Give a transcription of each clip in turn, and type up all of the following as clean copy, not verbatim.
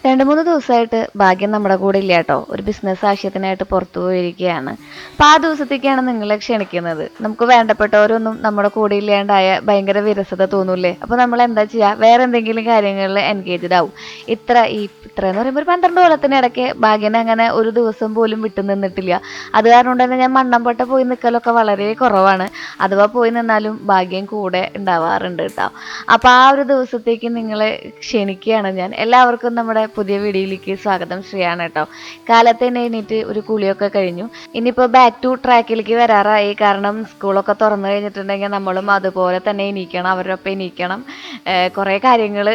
2-3 ദിവസമായിട്ട് ഭാഗ്യം നമ്മുടെ കൂടെ ഇല്ല കേട്ടോ. ഒരു ബിസിനസ് ആവശ്യത്തിനായിട്ട് പുറത്തു പോയിരിക്കുകയാണ്. അപ്പോൾ ആ ദിവസത്തേക്കാണ് നിങ്ങളെ ക്ഷണിക്കുന്നത്. നമുക്ക് വേണ്ടപ്പെട്ടവരൊന്നും നമ്മുടെ കൂടെ ഇല്ലാണ്ടായ ഭയങ്കര വിരസത തോന്നൂലേ? അപ്പോൾ നമ്മൾ എന്താ ചെയ്യുക? വേറെ എന്തെങ്കിലും കാര്യങ്ങളിൽ എൻഗേജ്ഡ് ആവും. ഇത്രയെന്ന് പറയുമ്പോൾ ഒരു 12 കൊല്ലത്തിനിടയ്ക്ക് ഭാഗ്യനെ അങ്ങനെ ഒരു ദിവസം പോലും വിട്ടു നിന്നിട്ടില്ല. അത് കാരണം കൊണ്ട് തന്നെ ഞാൻ മണ്ണമ്പട്ട പോയി നിൽക്കലൊക്കെ വളരെ കുറവാണ്. അഥവാ പോയി നിന്നാലും ഭാഗ്യം കൂടെ ഉണ്ടാവാറുണ്ട് കേട്ടോ. അപ്പോൾ ആ ഒരു ദിവസത്തേക്ക് നിങ്ങളെ ക്ഷണിക്കുകയാണ് ഞാൻ. എല്ലാവർക്കും നമ്മുടെ പുതിയ വീഡിയോയിലേക്ക് സ്വാഗതം. ശ്രീയാണ് കേട്ടോ. കാലത്ത് തന്നെ എണീറ്റ് ഒരു കുളിയൊക്കെ കഴിഞ്ഞു. ഇനിയിപ്പോൾ ബാക്ക് ടു ട്രാക്കിലേക്ക് വരാറായി. കാരണം സ്കൂളൊക്കെ തുറന്നു കഴിഞ്ഞിട്ടുണ്ടെങ്കിൽ നമ്മളും അതുപോലെ തന്നെ എണീക്കണം, അവരൊപ്പം എണീക്കണം. കുറേ കാര്യങ്ങൾ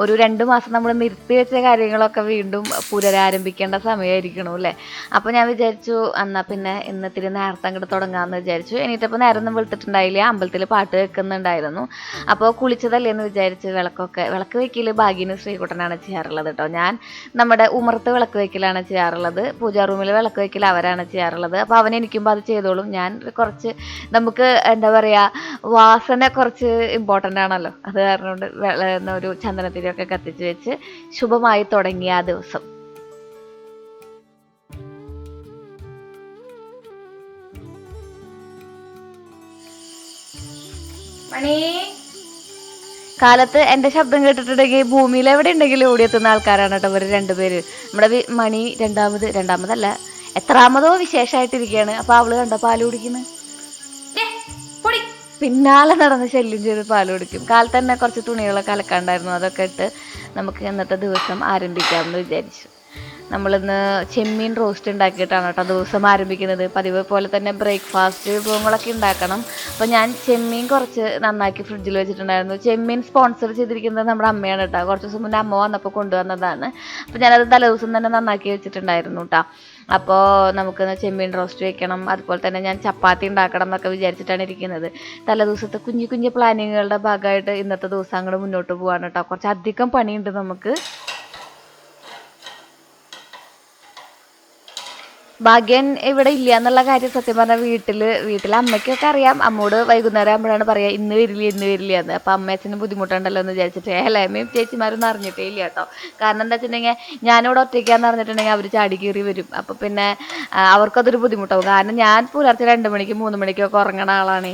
ഒരു 2 മാസം നമ്മൾ നിർത്തി വെച്ച കാര്യങ്ങളൊക്കെ വീണ്ടും പുനരാരംഭിക്കേണ്ട സമയമായിരിക്കണം അല്ലേ? അപ്പോൾ ഞാൻ വിചാരിച്ചു എന്നാൽ പിന്നെ ഇന്ന് ഇത്തിരി നേരത്തെ അങ്ങോട്ട് തുടങ്ങാമെന്ന് വിചാരിച്ചു. എണീറ്റപ്പോൾ നേരൊന്നും വെളുത്തിട്ടുണ്ടായില്ല. അമ്പലത്തിൽ പാട്ട് വെക്കുന്നുണ്ടായിരുന്നു. അപ്പോൾ കുളിച്ചതല്ലേ എന്ന് വിചാരിച്ച് വിളക്ക് വയ്ക്കൽ ഭാഗ്യനും ശ്രീകുട്ടനാണ് ചെയ്യാറുള്ളത് കേട്ടോ. ഞാൻ നമ്മുടെ ഉമർത്ത് വിളക്ക് വയ്ക്കലാണ് ചെയ്യാറുള്ളത്. പൂജാ റൂമിൽ വിളക്ക് വയ്ക്കൽ അവരാണ് ചെയ്യാറുള്ളത്. അപ്പോൾ അവൻ എനിക്കുമ്പോൾ അത് ചെയ്തോളും. ഞാൻ കുറച്ച് നമുക്ക് എന്താ പറയുക, വാസന കുറച്ച് ഇമ്പോർട്ടൻ്റ് ആണല്ലോ. അത് കാരണം കൊണ്ട് ഒരു ചന്ദനത്തിരിയൊക്കെ കത്തിച്ച് വെച്ച് ശുഭമായി തുടങ്ങിയ ആ ദിവസം. മണി കാലത്ത് എൻ്റെ ശബ്ദം കേട്ടിട്ടുണ്ടെങ്കിൽ ഭൂമിയിൽ എവിടെ ഉണ്ടെങ്കിലും ഓടിയെത്തുന്ന ആൾക്കാരാണ് കേട്ടോ ഇവർ രണ്ടുപേര്. നമ്മുടെ മണി രണ്ടാമതല്ല എത്രാമതോ വിശേഷമായിട്ടിരിക്കുകയാണ്. അപ്പോൾ അവള് കണ്ടോ പാല് കുടിക്കുന്നു, പിന്നാലെ നടന്ന് ശല്യം ചെയ്ത് പാല് കുടിക്കും. കാലത്ത് തന്നെ കുറച്ച് തുണികളൊക്കെ അലക്കാണ്ടായിരുന്നു. അതൊക്കെ ഇട്ട് നമുക്ക് ഇന്നത്തെ ദിവസം ആരംഭിക്കാമെന്ന് വിചാരിച്ചു. നമ്മളിന്ന് ചെമ്മീൻ റോസ്റ്റ് ഉണ്ടാക്കിയിട്ടാണ് കേട്ടോ ദിവസം ആരംഭിക്കുന്നത്. പതിവ് പോലെ തന്നെ ബ്രേക്ക്ഫാസ്റ്റ് വിഭവങ്ങളൊക്കെ ഉണ്ടാക്കണം. അപ്പോൾ ഞാൻ ചെമ്മീൻ കുറച്ച് നന്നാക്കി ഫ്രിഡ്ജിൽ വെച്ചിട്ടുണ്ടായിരുന്നു. ചെമ്മീൻ സ്പോൺസർ ചെയ്തിരിക്കുന്നത് നമ്മുടെ അമ്മയാണ് കേട്ടോ. കുറച്ച് ദിവസം മുന്നേ അമ്മ വന്നപ്പോൾ കൊണ്ടുവന്നതാണ്. അപ്പോൾ ഞാനത് തലേദിവസം തന്നെ നന്നാക്കി വെച്ചിട്ടുണ്ടായിരുന്നു കേട്ടോ. അപ്പോൾ നമുക്കിന്ന് ചെമ്മീൻ റോസ്റ്റ് വയ്ക്കണം. അതുപോലെ തന്നെ ഞാൻ ചപ്പാത്തി ഉണ്ടാക്കണം എന്നൊക്കെ വിചാരിച്ചിട്ടാണ് ഇരിക്കുന്നത്. തലേദിവസത്തെ കുഞ്ഞു കുഞ്ഞു പ്ലാനിങ്ങുകളുടെ ഭാഗമായിട്ട് ഇന്നത്തെ ദിവസം അങ്ങോട്ട് മുന്നോട്ട് പോകാണ് കേട്ടോ. കുറച്ചധികം പണിയുണ്ട് നമുക്ക്. ഭാഗ്യൻ ഇവിടെ ഇല്ല എന്നുള്ള കാര്യം സത്യം പറഞ്ഞാൽ വീട്ടിലെ അമ്മയ്ക്കൊക്കെ അറിയാം. അമ്മോട് വൈകുന്നേരം ആകുമ്പോഴാണ് പറയുക ഇന്ന് വരില്ല എന്ന്. അപ്പോൾ അമ്മയച്ഛനും ബുദ്ധിമുട്ടുണ്ടല്ലോ എന്ന് വിചാരിച്ചിട്ട് അമ്മയും ചേച്ചിമാരൊന്നും അറിഞ്ഞിട്ടേ ഇല്ല കേട്ടോ. കാരണം എന്താ വെച്ചിട്ടുണ്ടെങ്കിൽ ഞാനിവിടെ ഒറ്റയ്ക്കാന്ന് അറിഞ്ഞിട്ടുണ്ടെങ്കിൽ അവർ ചാടി കയറി വരും. അപ്പോൾ പിന്നെ അവർക്കതൊരു ബുദ്ധിമുട്ടാവും. കാരണം ഞാൻ പുലർച്ചെ 2 മണിക്ക് 3 മണിക്കൊക്കെ ഉറങ്ങണ ആളാണ്.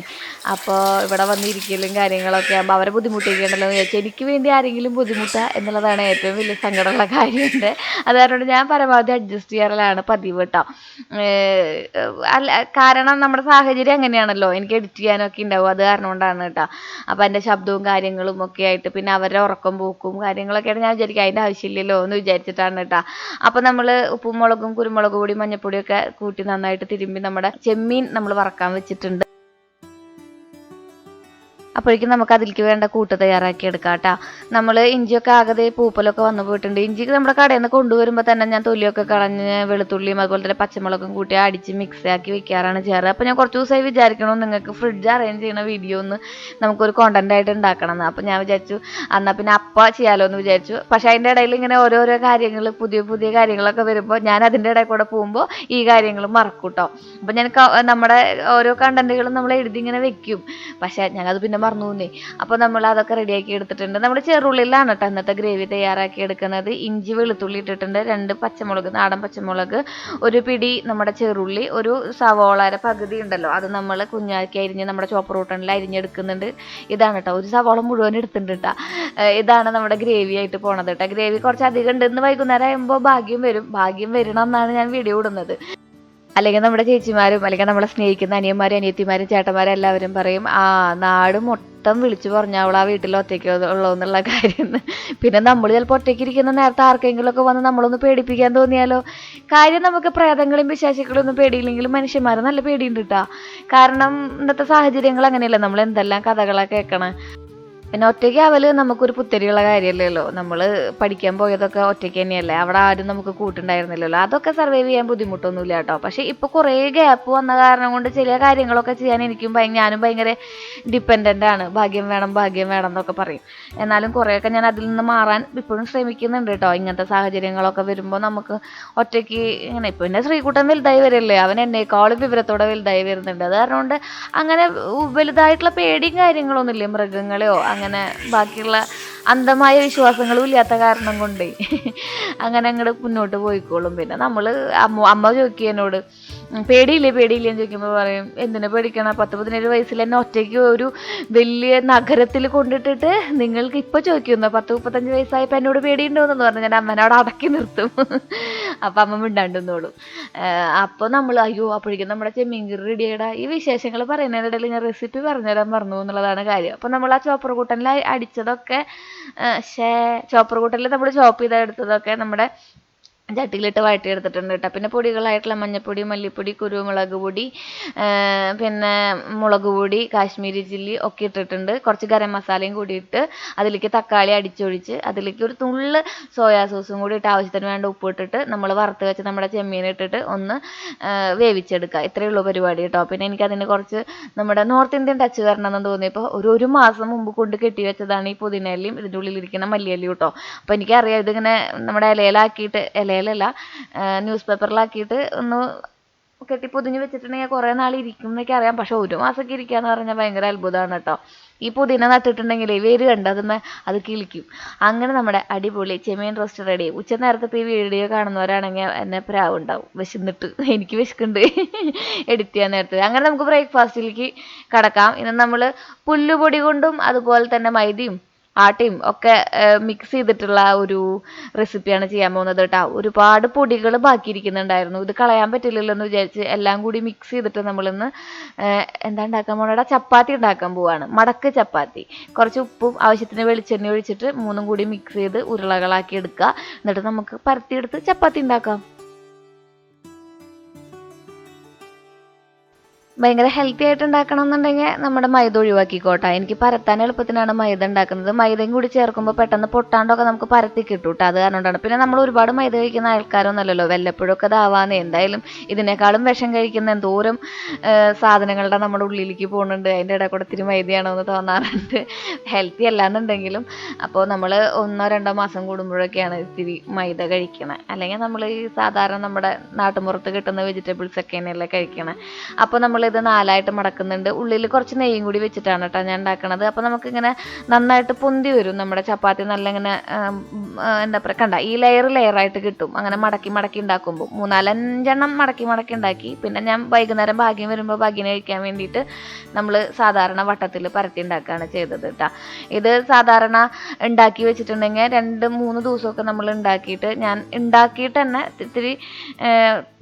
അപ്പോൾ ഇവിടെ വന്നിരിക്കലും കാര്യങ്ങളൊക്കെ ആകുമ്പോൾ അവരെ ബുദ്ധിമുട്ടിക്കണ്ടല്ലോ എന്ന് വിചാരിച്ചു എനിക്ക് വേണ്ടി ആരെങ്കിലും ബുദ്ധിമുട്ടുക എന്നുള്ളതാണ് ഏറ്റവും വലിയ സങ്കടമുള്ള കാര്യമുണ്ട്. അത് കാരണം ഞാൻ പരമാവധി അഡ്ജസ്റ്റ് ചെയ്യാറുള്ളതാണ് പതിവ് കേട്ടോ. അല്ല, കാരണം നമ്മുടെ സാഹചര്യം അങ്ങനെയാണല്ലോ. എനിക്ക് എഡിറ്റ് ചെയ്യാനൊക്കെ ഉണ്ടാവും. അത് കാരണം കൊണ്ടാണ് കേട്ടോ. അപ്പം എൻ്റെ ശബ്ദവും കാര്യങ്ങളും ഒക്കെ ആയിട്ട് പിന്നെ അവരുടെ ഉറക്കം പോക്കും കാര്യങ്ങളൊക്കെ ആയിട്ട് ഞാൻ വിചാരിക്കും അതിൻ്റെ ആവശ്യമില്ലല്ലോ എന്ന് വിചാരിച്ചിട്ടാണ് കേട്ടോ. അപ്പം നമ്മൾ ഉപ്പും മുളകും കുരുമുളക് പൊടി മഞ്ഞൾപ്പൊടിയൊക്കെ കൂട്ടി നന്നായിട്ട് തിരുമ്പി നമ്മുടെ ചെമ്മീൻ നമ്മൾ വറക്കാൻ വെച്ചിട്ടുണ്ട്. അപ്പോഴേക്കും നമുക്ക് അതിലേക്ക് വേണ്ട കൂട്ട് തയ്യാറാക്കി എടുക്കാം കേട്ടോ. നമ്മൾ ഇഞ്ചിയൊക്കെ ആകെ പൂപ്പലൊക്കെ വന്നു പോയിട്ടുണ്ട്. ഇഞ്ചിക്ക് നമ്മുടെ കടയിൽ നിന്ന് കൊണ്ടുവരുമ്പോൾ തന്നെ ഞാൻ തൊലിയൊക്കെ കളഞ്ഞ് വെളുത്തുള്ളിയും അതുപോലെ തന്നെ പച്ചമുളകും കൂട്ടി അടിച്ച് മിക്സ് ആക്കി വെക്കാറാണ് ചെയ്യാറ്. അപ്പോൾ ഞാൻ കുറച്ച് ദിവസമായി വിചാരിക്കണം നിങ്ങൾക്ക് ഫ്രിഡ്ജ് അറേഞ്ച് ചെയ്യുന്ന വീഡിയോ ഒന്ന് നമുക്കൊരു കോണ്ടന്റ് ആയിട്ട് ഉണ്ടാക്കണം എന്ന്. അപ്പോൾ ഞാൻ വിചാരിച്ചു എന്നാൽ പിന്നെ ചെയ്യാലോ എന്ന് വിചാരിച്ചു. പക്ഷേ അതിൻ്റെ ഇടയിൽ ഇങ്ങനെ ഓരോരോ കാര്യങ്ങൾ പുതിയ കാര്യങ്ങളൊക്കെ വരുമ്പോൾ ഞാൻ അതിൻ്റെ ഇടയിൽ കൂടെ പോകുമ്പോൾ ഈ കാര്യങ്ങൾ മറക്കും കേട്ടോ. അപ്പോൾ ഞാൻ നമ്മുടെ ഓരോ കണ്ടന്റുകളും നമ്മൾ എഴുതി ഇങ്ങനെ വെക്കും. പക്ഷേ ഞാനത് പിന്നെ മറന്നു പോകുന്നേ. അപ്പോൾ നമ്മൾ അതൊക്കെ റെഡിയാക്കി എടുത്തിട്ടുണ്ട്. നമ്മൾ ചെറുള്ളിലാണ് കേട്ടോ ഇന്നത്തെ ഗ്രേവി തയ്യാറാക്കി എടുക്കുന്നത്. ഇഞ്ചി വെളുത്തുള്ളി ഇട്ടിട്ടുണ്ട്, 2 പച്ചമുളക്, നാടൻ പച്ചമുളക്, ഒരു പിടി നമ്മുടെ ചെറുള്ളി, ഒരു സവോളയുടെ പകുതി ഉണ്ടല്ലോ അത് നമ്മൾ കുഞ്ഞാക്കി അരിഞ്ഞ് നമ്മുടെ ചോപ്പർ റൂട്ടണിൽ അരിഞ്ഞെടുക്കുന്നുണ്ട്. ഇതാണ് കേട്ടോ, ഒരു സവോള മുഴുവൻ എടുത്തിട്ടുണ്ട് കേട്ടോ. ഇതാണ് നമ്മുടെ ഗ്രേവി ആയിട്ട് പോണത് കേട്ടോ. ഗ്രേവി കുറച്ച് അധികം ഉണ്ട്. ഇന്ന് വൈകുന്നേരം ആകുമ്പോൾ ഭാഗ്യം വരണം എന്നാണ് ഞാൻ വീഡിയോ ഇടുന്നത്. അല്ലെങ്കിൽ നമ്മുടെ ചേച്ചിമാരും അല്ലെങ്കിൽ നമ്മളെ സ്നേഹിക്കുന്ന അനിയന്മാരും അനിയത്തിമാരും ചേട്ടന്മാരും എല്ലാവരും പറയും നാട് മൊത്തം വിളിച്ചു പറഞ്ഞാൽ അവൾ ആ വീട്ടിൽ ഒറ്റയ്ക്ക് ഉള്ളൂ എന്നുള്ള കാര്യം. പിന്നെ നമ്മൾ ചിലപ്പോൾ ഒറ്റയ്ക്ക് ഇരിക്കുന്ന നേരത്തെ ആർക്കെങ്കിലും ഒക്കെ വന്ന് നമ്മളൊന്ന് പേടിപ്പിക്കാൻ തോന്നിയാലോ. കാര്യം നമുക്ക് പ്രേതങ്ങളെയും പിശാചുക്കളെയും ഒന്നും പേടിയില്ലെങ്കിലും മനുഷ്യന്മാരെ നല്ല പേടിയുണ്ട് കേട്ടോ. കാരണം ഇന്നത്തെ സാഹചര്യങ്ങൾ അങ്ങനെയല്ല. നമ്മൾ എന്തെല്ലാം കഥകളൊക്കെ കേൾക്കണം. പിന്നെ ഒറ്റയ്ക്ക് ആവല് നമുക്കൊരു പുത്തരിയുള്ള കാര്യമല്ലല്ലോ. നമ്മൾ പഠിക്കാൻ പോയതൊക്കെ ഒറ്റയ്ക്ക് തന്നെയല്ലേ. അവിടെ ആരും നമുക്ക് കൂട്ടുണ്ടായിരുന്നില്ലല്ലോ. അതൊക്കെ സർവൈവ് ചെയ്യാൻ ബുദ്ധിമുട്ടൊന്നുമില്ല കേട്ടോ. പക്ഷേ ഇപ്പോൾ കുറേ ഗ്യാപ്പ് വന്ന കാരണം കൊണ്ട് ചില കാര്യങ്ങളൊക്കെ ചെയ്യാൻ ഞാനും ഭയങ്കര ഡിപ്പെൻഡൻ്റ് ആണ്. ഭാഗ്യം വേണം എന്നൊക്കെ പറയും. എന്നാലും കുറേയൊക്കെ ഞാൻ അതിൽ നിന്ന് മാറാൻ ഇപ്പോഴും ശ്രമിക്കുന്നുണ്ട് കേട്ടോ. ഇങ്ങനത്തെ സാഹചര്യങ്ങളൊക്കെ വരുമ്പോൾ നമുക്ക് ഒറ്റയ്ക്ക് ഇങ്ങനെ ഇപ്പോൾ എൻ്റെ ശ്രീകുട്ടൻ വലുതായി വരില്ലേ, അവൻ എന്നേക്കാളും വിവരത്തോടെ വലുതായി വരുന്നുണ്ട്. അത് കാരണം കൊണ്ട് അങ്ങനെ വലുതായിട്ടുള്ള പേടിയും കാര്യങ്ങളൊന്നുമില്ല. മൃഗങ്ങളെയോ അങ്ങനെ ബാക്കിയുള്ള അന്ധമായ വിശ്വാസങ്ങളും ഇല്ലാത്ത കാരണം കൊണ്ടേ അങ്ങനെ അങ്ങോട്ട് മുന്നോട്ട് പോയിക്കോളും. പിന്നെ അമ്മ ചോദിക്കും എന്നോട് പേടിയില്ലേ പേടിയില്ലേന്ന് ചോദിക്കുമ്പോൾ പറയും എന്തിനാ പേടിക്കണം, 10-17 വയസ്സിൽ എന്നെ ഒറ്റയ്ക്ക് ഒരു വലിയ നഗരത്തിൽ കൊണ്ടിട്ടിട്ട് നിങ്ങൾക്ക് ഇപ്പൊ ചോദിക്കുന്നു 10-35 വയസ്സായപ്പോ എന്നോട് പേടിയുണ്ടോന്ന് പറഞ്ഞു ഞാൻ അമ്മനെ അവിടെ അടക്കി നിർത്തും. അപ്പൊ അമ്മ മിണ്ടാണ്ടെന്നോളും. അപ്പൊ നമ്മൾ അയ്യോ അപ്പോഴേക്കും നമ്മുടെ ചെമ്മീൻ കറി റെഡിയായിടാ. ഈ വിശേഷങ്ങൾ പറയുന്നതിനിടയിൽ ഞാൻ റെസിപ്പി പറഞ്ഞുതരാൻ മറന്നു എന്നുള്ളതാണ് കാര്യം. അപ്പൊ നമ്മൾ ആ ചോപ്പർ കൂട്ടനിൽ അടിച്ചതൊക്കെ ചോപ്പർ കൂട്ടനിൽ നമ്മൾ ചോപ്പ് ചെയ്തെടുത്തതൊക്കെ നമ്മുടെ ചട്ടിയിലിട്ട് വഴറ്റിയെടുത്തിട്ടുണ്ട് കേട്ടോ. പിന്നെ പൊടികളായിട്ടുള്ള മഞ്ഞൾപ്പൊടി, മല്ലിപ്പൊടി, കുരുമുളക് പൊടി, പിന്നെ മുളക് പൊടി, കാശ്മീരി ചില്ലി ഒക്കെ ഇട്ടിട്ടുണ്ട്. കുറച്ച് ഗരം മസാലയും കൂടി ഇട്ട് അതിലേക്ക് തക്കാളി അടിച്ചൊഴിച്ച് അതിലേക്ക് ഒരു തുള്ള് സോയാ സോസും കൂടി ഇട്ട് ആവശ്യത്തിന് വേണ്ട ഉപ്പ് ഇട്ടിട്ട് നമ്മൾ വറുത്ത് വെച്ച് നമ്മുടെ ചെമ്മീൻ ഇട്ടിട്ട് ഒന്ന് വേവിച്ചെടുക്കുക. ഇത്രയേ ഉള്ളൂ പരിപാടി കേട്ടോ. പിന്നെ എനിക്കതിന് കുറച്ച് നമ്മുടെ നോർത്ത് ഇന്ത്യൻ ടച്ച് വരണമെന്ന് തോന്നിയപ്പോൾ ഒരു മാസം മുമ്പ് കൊണ്ട് കെട്ടി വെച്ചതാണ് ഈ പുതിനയിലയും ഇതിൻ്റെ ഉള്ളിലിരിക്കുന്ന മല്ലിയിലയും കേട്ടോ. അപ്പോൾ എനിക്കറിയാം ഇതിങ്ങനെ നമ്മുടെ ഇലയിലാക്കിയിട്ട് ഇലയിലല്ല ന്യൂസ് പേപ്പറിലാക്കിയിട്ട് ഒന്ന് കെട്ടി പൊതിഞ്ഞ് വെച്ചിട്ടുണ്ടെങ്കിൽ കുറേ നാൾ ഇരിക്കും എന്നൊക്കെ അറിയാം. പക്ഷെ ഒരു മാസമൊക്കെ ഇരിക്കാന്ന് പറഞ്ഞാൽ ഭയങ്കര അത്ഭുതമാണ് കേട്ടോ. ഈ പുതിന നട്ടിട്ടുണ്ടെങ്കിലേ വേര് കണ്ട് അത് കിളിക്കും. അങ്ങനെ നമ്മുടെ അടിപൊളി ചെമ്മീൻ റോസ്റ്റ് റെഡി. ഉച്ച നേരത്തെ ഈ വീഡിയോ കാണുന്നവരാണെങ്കിൽ എന്നെ പ്രാവുണ്ടാവും വിശന്നിട്ട്. എനിക്ക് വിശക്കുന്നുണ്ട് എഡിറ്റ് ചെയ്യാൻ നേരത്തെ. അങ്ങനെ നമുക്ക് ബ്രേക്ക്ഫാസ്റ്റിലേക്ക് കടക്കാം. ഇന്ന് നമ്മൾ പുല്ലുപൊടി കൊണ്ടും അതുപോലെ തന്നെ മൈദയും ആട്ടയും ഒക്കെ മിക്സ് ചെയ്തിട്ടുള്ള ഒരു റെസിപ്പിയാണ് ചെയ്യാൻ പോകുന്നത് കേട്ടോ. ഒരുപാട് പൊടികൾ ബാക്കിയിരിക്കുന്നുണ്ടായിരുന്നു. ഇത് കളയാൻ പറ്റില്ലല്ലോ എന്ന് വിചാരിച്ച് എല്ലാം കൂടി മിക്സ് ചെയ്തിട്ട് നമ്മളിന്ന് എന്താ ഉണ്ടാക്കാൻ പോകുന്നത്, ചപ്പാത്തി ഉണ്ടാക്കാൻ പോവാണ്. മടക്ക് ചപ്പാത്തി. കുറച്ച് ഉപ്പും ആവശ്യത്തിന് വെളിച്ചെണ്ണ ഒഴിച്ചിട്ട് 3ഉം കൂടി മിക്സ് ചെയ്ത് ഉരുളകളാക്കി എടുക്കുക. എന്നിട്ട് നമുക്ക് പരത്തിയെടുത്ത് ചപ്പാത്തി ഉണ്ടാക്കാം. ഭയങ്കര ഹെൽത്തി ആയിട്ട് ഉണ്ടാക്കണം എന്നുണ്ടെങ്കിൽ നമ്മുടെ മൈദ ഒഴിവാക്കിക്കോട്ടെ. എനിക്ക് പരത്താൻ എളുപ്പത്തിനാണ് മൈദ ഉണ്ടാക്കുന്നത്. മൈദയും കൂടി ചേർക്കുമ്പോൾ പെട്ടെന്ന് പൊട്ടാണ്ടൊക്കെ നമുക്ക് പരത്തി കിട്ടും കേട്ടോ. അത് കാരണം കൊണ്ടാണ്. പിന്നെ നമ്മൾ ഒരുപാട് മൈദ കഴിക്കുന്ന ആൾക്കാരൊന്നുമല്ലല്ലോ, വല്ലപ്പോഴൊക്കെ ഇതാവാന്നേ. എന്തായാലും ഇതിനേക്കാളും വിഷം കഴിക്കുന്ന എന്തോരം സാധനങ്ങളുടെ നമ്മുടെ ഉള്ളിലേക്ക് പോകുന്നുണ്ട്. അതിൻ്റെ ഇടയിൽ കൂടെ ഇത്തിരി മൈദയാണോ എന്ന് തോന്നാറുണ്ട്. ഹെൽത്തി അല്ലാന്നുണ്ടെങ്കിലും അപ്പോൾ നമ്മൾ 1-2 മാസം കൂടുമ്പോഴൊക്കെയാണ് ഇത്തിരി മൈദ കഴിക്കണത്. അല്ലെങ്കിൽ നമ്മൾ ഈ സാധാരണ നമ്മുടെ നാട്ടുമ്പുറത്ത് കിട്ടുന്ന വെജിറ്റബിൾസ് ഒക്കെ തന്നെയല്ലേ കഴിക്കണേ. അപ്പോൾ നമ്മൾ ഇത് 4ആയിട്ട് മടക്കുന്നുണ്ട്. ഉള്ളിൽ കുറച്ച് നെയ്യും കൂടി വെച്ചിട്ടാണ് കേട്ടോ ഞാൻ ഉണ്ടാക്കണത്. അപ്പോൾ നമുക്കിങ്ങനെ നന്നായിട്ട് പൊന്തി വരും നമ്മുടെ ചപ്പാത്തി. നല്ല ഇങ്ങനെ എന്താ പറയുക കണ്ട ഈ ലെയറായിട്ട് കിട്ടും. അങ്ങനെ മടക്കി ഉണ്ടാക്കുമ്പോൾ 3-4-5 മടക്കി ഉണ്ടാക്കി. പിന്നെ ഞാൻ വൈകുന്നേരം ഭാഗ്യം വരുമ്പോൾ ഭാഗ്യനെ കഴിക്കാൻ വേണ്ടിയിട്ട് നമ്മൾ സാധാരണ വട്ടത്തിൽ പരത്തി ഉണ്ടാക്കുകയാണ് ചെയ്തത് കേട്ടോ. ഇത് സാധാരണ ഉണ്ടാക്കി വെച്ചിട്ടുണ്ടെങ്കിൽ 2-3 ദിവസമൊക്കെ നമ്മൾ ഉണ്ടാക്കിയിട്ട് ഞാൻ ഉണ്ടാക്കിയിട്ട് തന്നെ ഇത്തിരി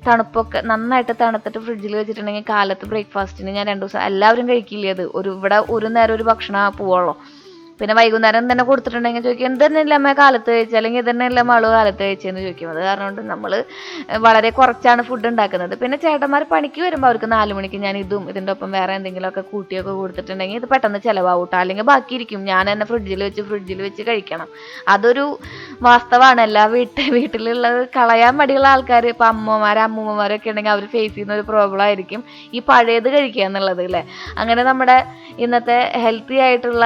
തണുപ്പൊക്കെ നന്നായിട്ട് തണുത്തിട്ട് ഫ്രിഡ്ജിൽ വെച്ചിട്ടുണ്ടെങ്കിൽ കാലത്ത് ബ്രേക്ക്ഫാസ്റ്റിന് ഞാൻ 2 ദിവസം എല്ലാവരും കഴിക്കില്ല. അത് ഇവിടെ ഒരു നേരം ഒരു ഭക്ഷണം പോവുള്ളൂ. പിന്നെ വൈകുന്നേരം തന്നെ കൊടുത്തിട്ടുണ്ടെങ്കിൽ ചോദിക്കും ഇതന്നെയല്ല അമ്മ കാലത്ത് കഴിച്ചത്, അല്ലെങ്കിൽ ഇതന്നെയല്ല മള് കാലത്ത് കഴിച്ചതെന്ന് ചോദിക്കും. അത് കാരണം കൊണ്ട് നമ്മൾ വളരെ കുറച്ചാണ് ഫുഡ് ഉണ്ടാക്കുന്നത്. പിന്നെ ചേട്ടന്മാർ പണിക്ക് വരുമ്പോൾ അവർക്ക് 4 മണിക്ക് ഞാൻ ഇതിൻ്റെ ഒപ്പം വേറെ എന്തെങ്കിലുമൊക്കെ കൂട്ടിയൊക്കെ കൊടുത്തിട്ടുണ്ടെങ്കിൽ ഇത് പെട്ടെന്ന് ചിലവാകൂട്ടോ. അല്ലെങ്കിൽ ബാക്കിയിരിക്കും, ഞാൻ തന്നെ ഫ്രിഡ്ജിൽ വെച്ച് കഴിക്കണം. അതൊരു വാസ്തവമാണ്. എല്ലാ വീട്ടിലുള്ളത് കളയാൻ മടിയുള്ള ആൾക്കാർ, ഇപ്പം അമ്മൂമ്മമാരൊക്കെ ഉണ്ടെങ്കിൽ അവർ ഫേസ് ചെയ്യുന്ന ഒരു പ്രോബ്ലം ആയിരിക്കും ഈ പഴയത് കഴിക്കുക എന്നുള്ളത് അല്ലേ. അങ്ങനെ നമ്മുടെ ഇന്നത്തെ ഹെൽത്തി ആയിട്ടുള്ള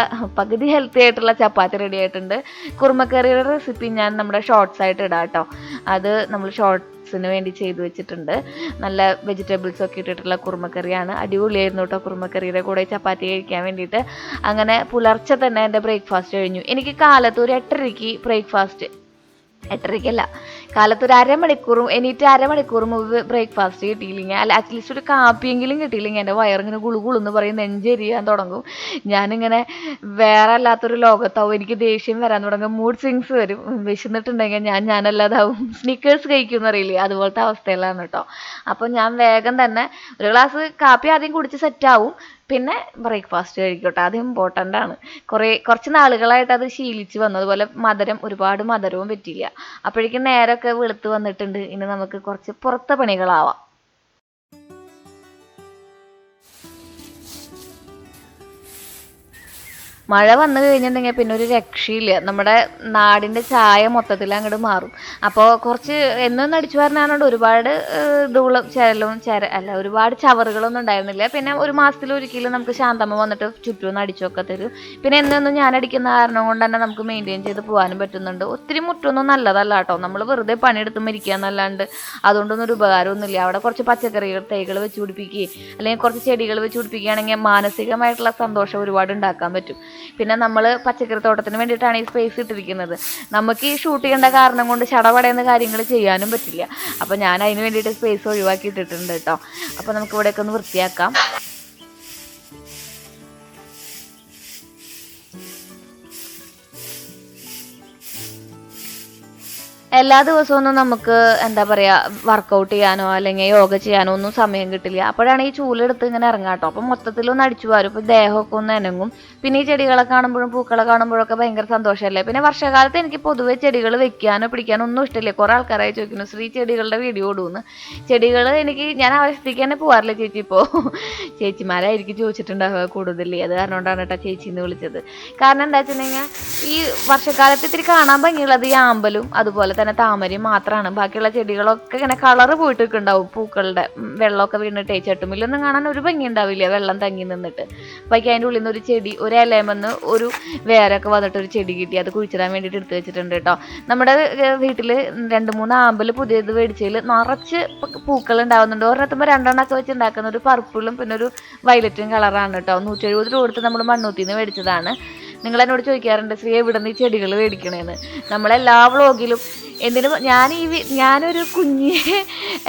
ചപ്പാത്തി റെഡി ആയിട്ടുണ്ട്. കുറുമക്കറിയുടെ റെസിപ്പി ഞാൻ നമ്മുടെ ഷോർട്സ് ആയിട്ട് ഇടാം കേട്ടോ. അത് നമ്മൾ ഷോർട്സിന് വേണ്ടി ചെയ്തു വെച്ചിട്ടുണ്ട്. നല്ല വെജിറ്റബിൾസ് ഒക്കെ ഇട്ടിട്ടുള്ള കുറുമക്കറിയാണ്. അടിപൊളിയായിരുന്നു കേട്ടോ കുറുമക്കറിയുടെ കൂടെ ചപ്പാത്തി കഴിക്കാൻ വേണ്ടിയിട്ട്. അങ്ങനെ പുലർച്ചെ തന്നെ എൻ്റെ ബ്രേക്ക്ഫാസ്റ്റ് കഴിഞ്ഞു. എനിക്ക് കാലത്ത് ഒരു 8:30 ബ്രേക്ക്ഫാസ്റ്റ്, 8:30 കാലത്ത് ഒരു അരമണിക്കൂർ മുമ്പ് ബ്രേക്ക്ഫാസ്റ്റ് കിട്ടിയില്ലെങ്കിൽ, അല്ല അറ്റ്ലീസ്റ്റ് ഒരു കാപ്പിയെങ്കിലും കിട്ടിയില്ലെങ്കിൽ എൻ്റെ വയറിങ്ങനെ ഗുളുഗുളെന്ന് പറയും, നെഞ്ചെരിയാൻ തുടങ്ങും. ഞാനിങ്ങനെ വേറെ അല്ലാത്തൊരു ലോകത്താവും. എനിക്ക് ദേഷ്യം വരാൻ തുടങ്ങും, മൂഡ് സ്വിങ്സ് വരും. വിശന്നിട്ടുണ്ടെങ്കിൽ ഞാനല്ലാതാവും. സ്നിക്കേഴ്സ് കഴിക്കുമെന്ന് അറിയില്ലേ, അതുപോലത്തെ അവസ്ഥയിലാണ് കേട്ടോ. അപ്പോൾ ഞാൻ വേഗം തന്നെ ഒരു ഗ്ലാസ് കാപ്പി ആദ്യം കുടിച്ച് സെറ്റാവും, പിന്നെ ബ്രേക്ക്ഫാസ്റ്റ് കഴിക്കട്ടെ. അത് ഇമ്പോർട്ടൻ്റ് ആണ്. കുറച്ച് നാളുകളായിട്ട് അത് ശീലിച്ച് വന്നു. അതുപോലെ ഒരുപാട് മധുരവും പറ്റില്ല. അപ്പോഴേക്കും നേരമൊക്കെ വെളുത്ത് വന്നിട്ടുണ്ട്. ഇനി നമുക്ക് കുറച്ച് പുറത്തെ പണികളാവാം. മഴ വന്നു കഴിഞ്ഞിട്ടുണ്ടെങ്കിൽ പിന്നെ ഒരു രക്ഷയില്ല. നമ്മുടെ നാടിൻ്റെ ചായ മൊത്തത്തിൽ അങ്ങോട്ട് മാറും. അപ്പോൾ കുറച്ച് എന്നൊന്നും അടിച്ചു പറഞ്ഞാൽ ഒരുപാട് ഒരുപാട് ചവറുകളൊന്നും ഉണ്ടായിരുന്നില്ല. പിന്നെ ഒരു മാസത്തിലൊരിക്കലും നമുക്ക് ശാന്തമ്മ വന്നിട്ട് ചുറ്റുമൊന്ന് അടിച്ചൊക്കെ തരും. പിന്നെ എന്നൊന്നും ഞാൻ അടിക്കുന്ന കാരണം കൊണ്ട് തന്നെ നമുക്ക് മെയിൻറ്റെയിൻ ചെയ്ത് പോകാനും പറ്റുന്നുണ്ട്. ഒത്തിരി മുറ്റൊന്നും നല്ലതല്ല കേട്ടോ. നമ്മൾ വെറുതെ പണിയെടുത്ത് മരിക്കുക എന്നല്ലാണ്ട് അതുകൊണ്ടൊന്നും ഒരു ഉപകാരമൊന്നുമില്ല. അവിടെ കുറച്ച് പച്ചക്കറികൾ തൈകൾ വെച്ച് പിടിപ്പിക്കുകയും അല്ലെങ്കിൽ കുറച്ച് ചെടികൾ വെച്ച് പിടിപ്പിക്കുകയാണെങ്കിൽ മാനസികമായിട്ടുള്ള സന്തോഷം ഒരുപാട് ഉണ്ടാക്കാൻ പറ്റും. പിന്നെ നമ്മൾ പച്ചക്കറിത്തോട്ടത്തിന് വേണ്ടിയിട്ടാണ് ഈ സ്പേസ് ഇട്ടിരിക്കുന്നത്. നമുക്ക് ഈ ഷൂട്ട് ചെയ്യേണ്ട കാരണം കൊണ്ട് ചടപടയുന്ന കാര്യങ്ങൾ ചെയ്യാനും പറ്റില്ല. അപ്പോൾ ഞാൻ അതിന് വേണ്ടിയിട്ട് സ്പേസ് ഒഴിവാക്കി ഇട്ടിട്ടുണ്ട് കേട്ടോ. അപ്പോൾ നമുക്ക് ഇവിടെയൊക്കെ ഒന്ന് വൃത്തിയാക്കാം. എല്ലാ ദിവസമൊന്നും നമുക്ക് എന്താ പറയുക വർക്കൗട്ട് ചെയ്യാനോ അല്ലെങ്കിൽ യോഗ ചെയ്യാനോ ഒന്നും സമയം കിട്ടില്ല. അപ്പോഴാണ് ഈ ചൂലെടുത്ത് ഇങ്ങനെ ഇറങ്ങാം കേട്ടോ. അപ്പം മൊത്തത്തിലൊന്ന് അടിച്ചു വാരും. ഇപ്പം ദേഹമൊക്കെ ഒന്ന് അനങ്ങും. പിന്നെ ഈ ചെടികളെ കാണുമ്പോഴും പൂക്കളെ കാണുമ്പോഴൊക്കെ ഭയങ്കര സന്തോഷമല്ലേ. പിന്നെ വർഷകാലത്ത് എനിക്ക് പൊതുവെ ചെടികൾ വെക്കാനോ പിടിക്കാനോ ഒന്നും ഇഷ്ടമില്ല. കുറേ ആൾക്കാരായി ചോദിക്കുന്നു ശ്രീ ചെടികളുടെ വീഡിയോ ഇടുമെന്ന്. ചെടികൾ ഞാൻ അവസ്ഥയ്ക്ക് തന്നെ പോകാറില്ല ചേച്ചി. ഇപ്പോൾ ചേച്ചിമാരായിരിക്കും ചോദിച്ചിട്ടുണ്ടാവുക കൂടുതൽ. അത് കാരണം കൊണ്ടാണ് കേട്ടോ ചേച്ചിന്ന് വിളിച്ചത്. കാരണം എന്താ വെച്ചിട്ടുണ്ടെങ്കിൽ ഈ വർഷക്കാലത്ത് ഇത്തിരി കാണാൻ ഭംഗിയുള്ളത് ഈ ആമ്പലും അതുപോലെ തന്നെ താമരയും മാത്രമാണ്. ബാക്കിയുള്ള ചെടികളൊക്കെ ഇങ്ങനെ കളറ് പോയിട്ട് ഉണ്ടാവും. പൂക്കളുടെ വെള്ളമൊക്കെ വീണിട്ടേ ചട്ടുമില്ലൊന്നും കാണാൻ ഒരു ഭംഗി ഉണ്ടാവില്ല, വെള്ളം തങ്ങി നിന്നിട്ട്. അപ്പോൾ അതിൻ്റെ ഉള്ളിൽ നിന്ന് ഒരു ചെടി, ഒരു ഇലമെന്ന് ഒരു വേരൊക്കെ വന്നിട്ട് ഒരു ചെടി കിട്ടി. അത് കുഴിച്ചിടാൻ വേണ്ടിയിട്ട് എടുത്ത് വെച്ചിട്ടുണ്ട് കേട്ടോ. നമ്മുടെ വീട്ടിൽ 2-3 ആമ്പൽ പുതിയത് മേടിച്ചതിൽ നിറച്ച് പൂക്കൾ ഉണ്ടാവുന്നുണ്ട്. ഒരെണ്ണത്തുമ്പോൾ 2 വെച്ച് ഉണ്ടാക്കുന്ന ഒരു പർപ്പിളും പിന്നെ ഒരു വയലറ്റും കളറാണ് കേട്ടോ. 170 രൂപ കൊടുത്ത് നമ്മൾ മണ്ണൂത്തിന്ന് മേടിച്ചതാണ്. നിങ്ങൾ എന്നോട് ചോദിക്കാറുണ്ട് ശ്രീ എവിടെ നിന്ന് ഈ ചെടികൾ മേടിക്കണേന്ന്. നമ്മളെല്ലാ വ്ളോഗിലും എന്തിനും ഞാനൊരു കുഞ്ഞ്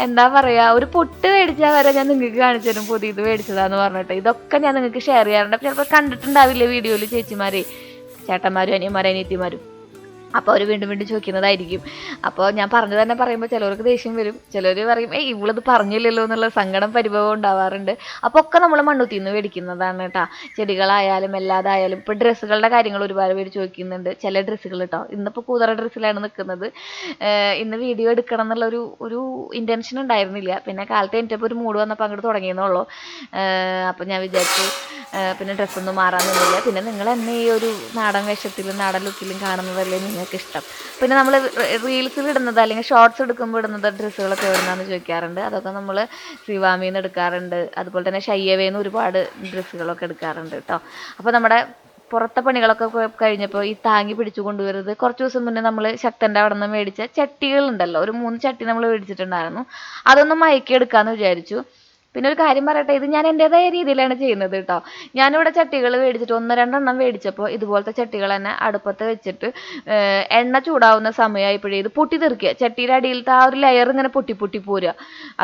എന്താ പറയുക ഒരു പൊട്ട് മേടിച്ചാൽ വരെ ഞാൻ നിങ്ങൾക്ക് കാണിച്ചു തരും പുതിയത് മേടിച്ചതാന്ന് പറഞ്ഞിട്ട്. ഇതൊക്കെ ഞാൻ നിങ്ങൾക്ക് ഷെയർ ചെയ്യാറുണ്ട്. അപ്പോൾ ചിലപ്പോൾ കണ്ടിട്ടുണ്ടാവില്ലേ വീഡിയോയിൽ ചേച്ചിമാരെ, ചേട്ടന്മാരും അനിയന്മാരും അനിയത്തിമാരും. അപ്പോൾ അവർ വീണ്ടും വീണ്ടും ചോദിക്കുന്നതായിരിക്കും. അപ്പോൾ ഞാൻ പറഞ്ഞു തന്നെ പറയുമ്പോൾ ചിലവർക്ക് ദേഷ്യം വരും. ചിലർ പറയും ഇവളത് പറഞ്ഞില്ലല്ലോ എന്നുള്ള സങ്കടം പരിഭവം ഉണ്ടാവാറുണ്ട്. അപ്പോൾ ഒക്കെ നമ്മൾ മണ്ണുത്തിന്ന് മേടിക്കുന്നതാണ് കേട്ടോ. ചെടികളായാലും എല്ലാതായാലും. ഇപ്പോൾ ഡ്രസ്സുകളുടെ കാര്യങ്ങൾ ഒരുപാട് പേര് ചോദിക്കുന്നുണ്ട്. ചില ഡ്രസ്സുകൾ കേട്ടോ. ഇന്നിപ്പോൾ കൂതറ ഡ്രസ്സിലാണ് നിൽക്കുന്നത്. ഇന്ന് വീഡിയോ എടുക്കണം എന്നുള്ള ഒരു ഇൻറ്റൻഷൻ ഉണ്ടായിരുന്നില്ല. പിന്നെ കാലത്ത് എനിക്കപ്പോൾ ഒരു മൂഡ് വന്നപ്പോൾ അങ്ങോട്ട് തുടങ്ങിയെന്നുള്ളൂ. അപ്പോൾ ഞാൻ വിചാരിച്ചു പിന്നെ ഡ്രസ്സൊന്നും മാറാൻ നിന്നില്ല. പിന്നെ നിങ്ങൾ എന്നെ ഈ ഒരു നാടൻ വേഷത്തിലും നാടൻ ലുക്കിലും കാണുന്നതല്ലേ നിങ്ങൾക്ക് ഇഷ്ടം. പിന്നെ നമ്മൾ റീൽസിൽ ഇടുന്നത് അല്ലെങ്കിൽ ഷോർട്സ് എടുക്കുമ്പോൾ ഇടുന്നത് ഡ്രസ്സുകളൊക്കെ എവിടുന്നാന്ന് ചോദിക്കാറുണ്ട്. അതൊക്കെ നമ്മൾ സിവാമിയിൽ നിന്ന് എടുക്കാറുണ്ട്. അതുപോലെ തന്നെ ഷയ്യവേന്ന് നിന്ന് ഒരുപാട് ഡ്രസ്സുകളൊക്കെ എടുക്കാറുണ്ട് കേട്ടോ. അപ്പോൾ നമ്മുടെ പുറത്തെ പണികളൊക്കെ കഴിഞ്ഞപ്പോൾ ഈ താങ്ങി പിടിച്ചു കൊണ്ടുവരുന്നത് കുറച്ച് ദിവസം മുന്നേ നമ്മൾ ശക്തൻ്റെ അവിടെ നിന്ന് മേടിച്ച ചട്ടികളുണ്ടല്ലോ, ഒരു 3 ചട്ടി നമ്മൾ മേടിച്ചിട്ടുണ്ടായിരുന്നു. അതൊന്ന് മയക്കിയെടുക്കാമെന്ന് വിചാരിച്ചു. പിന്നെ ഒരു കാര്യം പറയട്ടെ, ഇത് ഞാൻ എൻ്റെതായ രീതിയിലാണ് ചെയ്യുന്നത് കേട്ടോ. ഞാനിവിടെ ചട്ടികൾ മേടിച്ചിട്ട് 1-2 മേടിച്ചപ്പോൾ ഇതുപോലത്തെ ചട്ടികൾ തന്നെ അടുപ്പത്ത് വെച്ചിട്ട് എണ്ണ ചൂടാവുന്ന സമയമായപ്പോഴേ ഇത് പൊട്ടിത്തെറിക്കുക. ചട്ടിയുടെ അടിയിലത്തെ ആ ഒരു ലെയർ ഇങ്ങനെ പൊട്ടി പോരുക.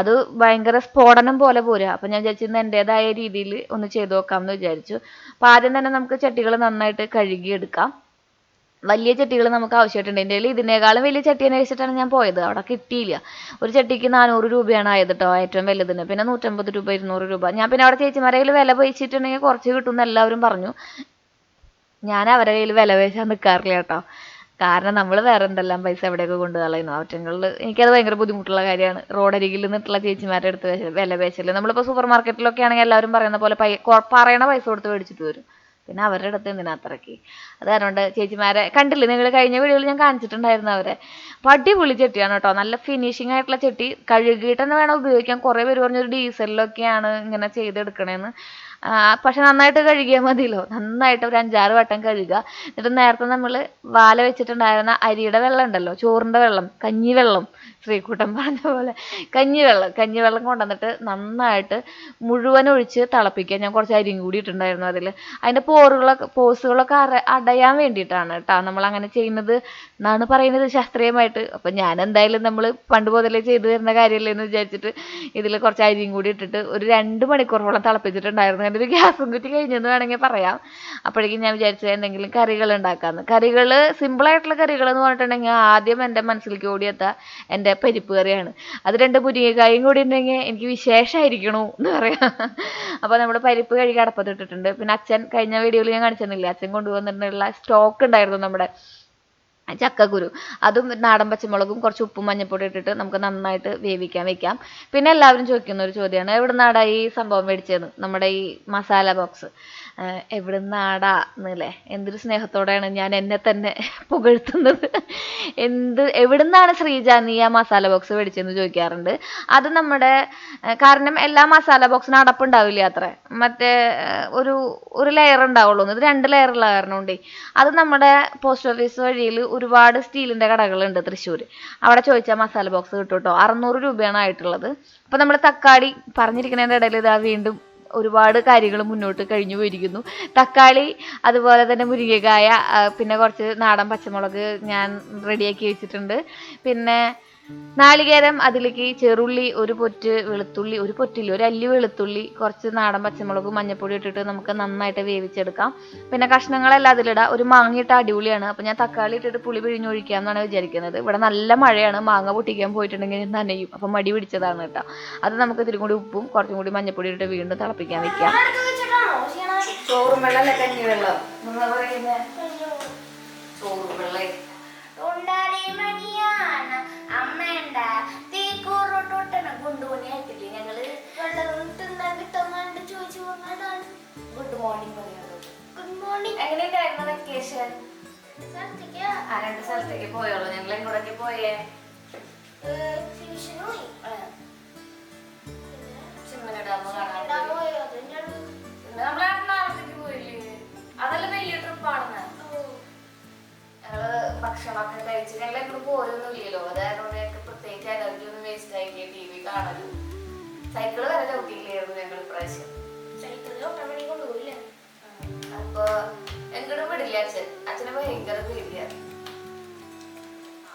അത് ഭയങ്കര സ്ഫോടനം പോലെ പോരുക. അപ്പം ഞാൻ വിചാരിച്ചിരുന്നു എൻ്റെതായ രീതിയിൽ ഒന്ന് ചെയ്ത് നോക്കാമെന്ന് വിചാരിച്ചു. അപ്പോൾ ആദ്യം തന്നെ നമുക്ക് ചട്ടികൾ നന്നായിട്ട് കഴുകിയെടുക്കാം. വലിയ ചട്ടികൾ നമുക്ക് ആവശ്യമായിട്ടുണ്ട്. എൻ്റെ കയ്യിൽ ഇതിനേക്കാളും വലിയ ചട്ടി അന്വേഷിച്ചിട്ടാണ് ഞാൻ പോയത്. അവിടെ കിട്ടിയില്ല. ഒരു ചട്ടിക്ക് 400 രൂപയാണ് ആയത് കേട്ടോ, ഏറ്റവും വലുതിന്. പിന്നെ 150 രൂപ 200 രൂപ. ഞാൻ പിന്നെ അവിടെ ചേച്ചിമാരുടെ കയ്യിൽ വില പേശിച്ചിട്ടുണ്ടെങ്കിൽ കുറച്ച് കിട്ടുമെന്ന് എല്ലാവരും പറഞ്ഞു. ഞാൻ അവരുടെ കയ്യിൽ വില പേശാൻ നിൽക്കാറില്ല കേട്ടോ. കാരണം നമ്മൾ വേറെ എന്തെല്ലാം പൈസ എവിടെയൊക്കെ കൊണ്ട് കളയുന്നു. അവറ്റങ്ങളിൽ എനിക്കത് ഭയങ്കര ബുദ്ധിമുട്ടുള്ള കാര്യമാണ്. റോഡരികിൽ നിന്നിട്ടുള്ള ചേച്ചിമാരുടെ അടുത്ത് വില പേശല്. നമ്മളിപ്പോൾ സൂപ്പർ മാർക്കറ്റിലൊക്കെ ആണെങ്കിൽ എല്ലാവരും പറയുന്ന പോലെ പറയണ പൈസ കൊടുത്ത് മേടിച്ചിട്ട് വരും. പിന്നെ അവരുടെ അടുത്ത് എന്തിനാ അത്രയ്ക്ക്. അത് കാരണം ചേച്ചിമാരെ കണ്ടില്ലേ നിങ്ങൾ, കഴിഞ്ഞ വീഡിയോയിൽ ഞാൻ കാണിച്ചിട്ടുണ്ടായിരുന്നു അവരെ. അപ്പോൾ അടിപൊളി ചട്ടിയാണ് കേട്ടോ. നല്ല ഫിനിഷിംഗ് ആയിട്ടുള്ള ചട്ടി. കഴുകിയിട്ട് തന്നെ വേണം ഉപയോഗിക്കാൻ. കുറേ പേര് പറഞ്ഞൊരു ഡീസലിലൊക്കെയാണ് ഇങ്ങനെ ചെയ്തെടുക്കണേന്ന്. പക്ഷെ നന്നായിട്ട് കഴുകിയാൽ മതിയല്ലോ. നന്നായിട്ട് ഒരു 5-6 വട്ടം കഴുകുക. എന്നിട്ട് നേരത്തെ നമ്മൾ വാല വെച്ചിട്ടുണ്ടായിരുന്ന അരിയുടെ വെള്ളം ഉണ്ടല്ലോ, ചോറിൻ്റെ വെള്ളം, കഞ്ഞിവെള്ളം, ശ്രീകുട്ടൻ പറഞ്ഞ പോലെ കഞ്ഞിവെള്ളം കൊണ്ടുവന്നിട്ട് നന്നായിട്ട് മുഴുവൻ ഒഴിച്ച് തിളപ്പിക്കുക. ഞാൻ കുറച്ച് അരിയും കൂടി ഇട്ടിട്ടുണ്ടായിരുന്നു അതിൽ. അതിൻ്റെ പോസുകളൊക്കെ അടയാൻ വേണ്ടിയിട്ടാണ് കേട്ടോ നമ്മൾ അങ്ങനെ ചെയ്യുന്നത് എന്നാണ് പറയുന്നത് ശാസ്ത്രീയമായിട്ട്. അപ്പം ഞാൻ എന്തായാലും നമ്മൾ പണ്ട് മുതലേ ചെയ്തു തരുന്ന കാര്യമല്ലേ എന്ന് വിചാരിച്ചിട്ട് ഇതിൽ കുറച്ച് അരിയും കൂടി ഇട്ടിട്ട് ഒരു 2 മണിക്കൂറോളം തിളപ്പിച്ചിട്ടുണ്ടായിരുന്നു. എൻ്റെ ഒരു ഗ്യാസും കുറ്റി കഴിഞ്ഞെന്ന് വേണമെങ്കിൽ പറയാം. അപ്പോഴേക്കും ഞാൻ വിചാരിച്ചത് എന്തെങ്കിലും കറികൾ ഉണ്ടാക്കാമെന്ന്. കറികൾ സിമ്പിളായിട്ടുള്ള കറികൾ എന്ന് പറഞ്ഞിട്ടുണ്ടെങ്കിൽ ആദ്യം എൻ്റെ മനസ്സിലേക്ക് ഓടിയെത്തുക എൻ്റെ പരിപ്പ് കറിയാണ്. അത് 2 മുരിങ്ങക്കായും കൂടി ഉണ്ടെങ്കിൽ എനിക്ക് വിശേഷമായിരിക്കണു എന്ന് പറയാം. അപ്പോൾ നമ്മൾ പരിപ്പ് കഴുകി അടപ്പത്തിട്ടിട്ടുണ്ട്. പിന്നെ അച്ഛൻ കഴിഞ്ഞ വീഡിയോയിൽ ഞാൻ കാണിച്ചിരുന്നില്ല, അച്ഛൻ കൊണ്ടുവന്നിട്ടുള്ള സ്റ്റോക്ക് ഉണ്ടായിരുന്നു നമ്മുടെ ചക്കക്കുരു. അതും നാടൻ പച്ചമുളകും കുറച്ച് ഉപ്പും മഞ്ഞൾപ്പൊടി ഇട്ടിട്ട് നമുക്ക് നന്നായിട്ട് വേവിക്കാൻ വെക്കാം. പിന്നെ എല്ലാവരും ചോദിക്കുന്ന ഒരു ചോദ്യമാണ് എവിടെ നിന്നാടാ ഈ സംഭവം മേടിച്ചതെന്ന്, നമ്മുടെ ഈ മസാല ബോക്സ് എവിടെ നിന്നാടാ എന്നല്ലേ. എന്തൊരു സ്നേഹത്തോടെയാണ് ഞാൻ എന്നെ തന്നെ പുകഴ്ത്തുന്നത്. എവിടെ നിന്നാണ് ശ്രീജ നീ ആ മസാല ബോക്സ് മേടിച്ചതെന്ന് ചോദിക്കാറുണ്ട്. അത് നമ്മുടെ കാരണം എല്ലാ മസാല ബോക്സിനും അടപ്പുണ്ടാവില്ല അത്രേ. മറ്റേ ഒരു ലെയർ ഉണ്ടാവുള്ളൂ. ഇത് 2 ലെയറുള്ള കാരണം കൊണ്ടേ അത് നമ്മുടെ പോസ്റ്റ് ഓഫീസ് വഴിയിൽ ഒരുപാട് സ്റ്റീലിൻ്റെ കടകളുണ്ട് തൃശ്ശൂർ. അവിടെ ചോദിച്ചാൽ മസാല ബോക്സ് കിട്ടും കേട്ടോ. 600 രൂപയാണ് ആയിട്ടുള്ളത്. അപ്പോൾ നമ്മുടെ തക്കാളി പറഞ്ഞിരിക്കുന്നതിൻ്റെ ഇടയിൽ ഇതാ വീണ്ടും ഒരുപാട് കാര്യങ്ങൾ മുന്നോട്ട് കഴിഞ്ഞു പോയിരിക്കുന്നു. തക്കാളി അതുപോലെ തന്നെ മുരിങ്ങക്കായ പിന്നെ കുറച്ച് നാടൻ പച്ചമുളക് ഞാൻ റെഡിയാക്കി വെച്ചിട്ടുണ്ട്. പിന്നെ നാളികേരം, അതിലേക്ക് ചെറുള്ളി, ഒരു പൊറ്റ് വെളുത്തുള്ളി, ഒരു പൊറ്റില്ല ഒരു അല്ലി വെളുത്തുള്ളി, കുറച്ച് നാടൻ പച്ചമുളകും മഞ്ഞപ്പൊടി ഇട്ടിട്ട് നമുക്ക് നന്നായിട്ട് വേവിച്ചെടുക്കാം. പിന്നെ കഷ്ണങ്ങളെല്ലാം അതിലിടാം. ഒരു മാങ്ങ ഇട്ട അടിപൊളിയാണ്. അപ്പോൾ ഞാൻ തക്കാളി ഇട്ടിട്ട് പുളി പിഴിഞ്ഞൊഴിക്കാമെന്നാണ് വിചാരിക്കുന്നത്. ഇവിടെ നല്ല മഴയാണ്, മാങ്ങ പൊട്ടിക്കാൻ പോയിട്ടുണ്ടെങ്കിൽ നനയും, അപ്പം മടി പിടിച്ചതാണ് കേട്ടോ. അത് നമുക്ക് ഇത്തിരി കൂടി ഉപ്പും കുറച്ചും കൂടി മഞ്ഞപ്പൊടി ഇട്ടിട്ട് വീണ്ടും തിളപ്പിക്കാൻ വെക്കാം. ചോറും വെള്ളം കഞ്ഞി വെള്ളം ചോറും വെള്ളം ഗുഡ് മോർണിംഗ് പറയുന്നത്. Good morning. എങ്ങനെയുണ്ടായിരുന്നു വെക്കേഷൻ? 2 സ്ഥലത്തേക്ക് പോയോളൂ. ഞങ്ങൾ എങ്ങോട്ടൊക്കെ പോയേ? ചിമ്മല ഡാം കാണാൻ നമ്മൾ എറണാകുളത്തേക്ക് പോയില്ലേ? അതെല്ലാം വലിയ ട്രിപ്പാണെന്ന്. ഞങ്ങള് ഭക്ഷണമൊക്കെ കഴിച്ച് ഞങ്ങൾ എങ്ങോട്ട് പോയൊന്നും ഇല്ലല്ലോ. അതായത് ഞങ്ങൾക്ക് പ്രത്യേകിച്ച് എനർജി ഒന്നും വേസ്റ്റ് ആയില്ലേ TV കാണലും. സൈക്കിള് വരെ ചവിട്ടിയില്ലായിരുന്നു ഞങ്ങൾ ഇപ്രാവശ്യം. അപ്പൊ എങ്ങോട്ടും വിടില്ല അച്ഛനെ ഭയങ്കര പേടിയാണ്.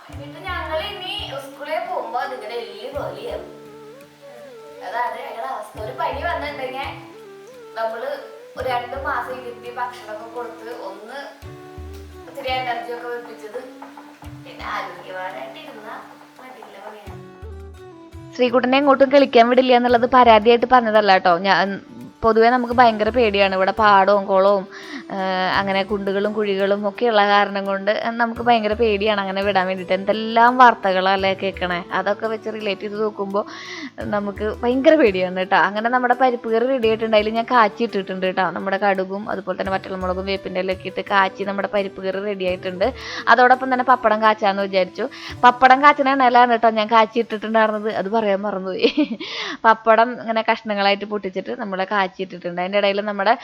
എന്നിട്ട് ഞങ്ങൾ ഇനി സ്കൂളിൽ പോകുമ്പോ അതിങ്ങനെ വലിയ പോലെയാവും. അതാണ് ഞങ്ങളുടെ അവസ്ഥ. ഒരു പനി വന്നിട്ടുണ്ടെങ്കിൽ നമ്മള് ഒരു 2 മാസം ഇരുത്തി ഭക്ഷണമൊക്കെ കൊടുത്ത് ഒന്ന് ഒത്തിരി എനർജി ഒക്കെ വെപ്പിച്ചത് പിന്നെ ആരോഗ്യവാനായിട്ട് ഇരുന്ന മടിയില്ല പണിയാണ്. ശ്രീകുട്ടനെ എങ്ങോട്ടും കളിക്കാൻ വിടില്ല എന്നുള്ളത് പരാതിയായിട്ട് പറഞ്ഞതല്ല കേട്ടോ. പൊതുവേ നമുക്ക് ഭയങ്കര പേടിയാണ്. ഇവിടെ പാടവും കുളവും അങ്ങനെ കുണ്ടുകളും കുഴികളും ഒക്കെയുള്ള കാരണം കൊണ്ട് നമുക്ക് ഭയങ്കര പേടിയാണ് അങ്ങനെ വിടാൻ വേണ്ടിയിട്ട്. എന്തെല്ലാം വാർത്തകളല്ലേ കേൾക്കണേ. അതൊക്കെ വെച്ച് റിലേറ്റ് ചെയ്ത് നോക്കുമ്പോൾ നമുക്ക് ഭയങ്കര പേടിയാണ് കേട്ടോ. അങ്ങനെ നമ്മുടെ പരിപ്പ് കറി റെഡി ആയിട്ടുണ്ട്. അതിൽ ഞാൻ കാച്ചി ഇട്ടിട്ടുണ്ട് കേട്ടോ. നമ്മുടെ കടുകും അതുപോലെ തന്നെ വറ്റൽമുളകും വേപ്പിൻ്റെ ഇലയൊക്കെ ഇട്ട് കാച്ചി നമ്മുടെ പരിപ്പ് കറി റെഡി ആയിട്ടുണ്ട്. അതോടൊപ്പം തന്നെ പപ്പടം കാച്ചാന്ന് വിചാരിച്ചു. പപ്പടം കാച്ചിന എണ്ണയിലാണ് കേട്ടോ ഞാൻ കാച്ചി ഇട്ടിട്ടുണ്ടായിരുന്നത്. അത് പറയാൻ മറന്നുപോയി. പപ്പടം ഇങ്ങനെ കഷ്ണങ്ങളായിട്ട് പൊട്ടിച്ചിട്ട് നമ്മളെ കാച്ചിട്ടിട്ടുണ്ട്. അതിൻ്റെ ഇടയിൽ നമ്മുടെ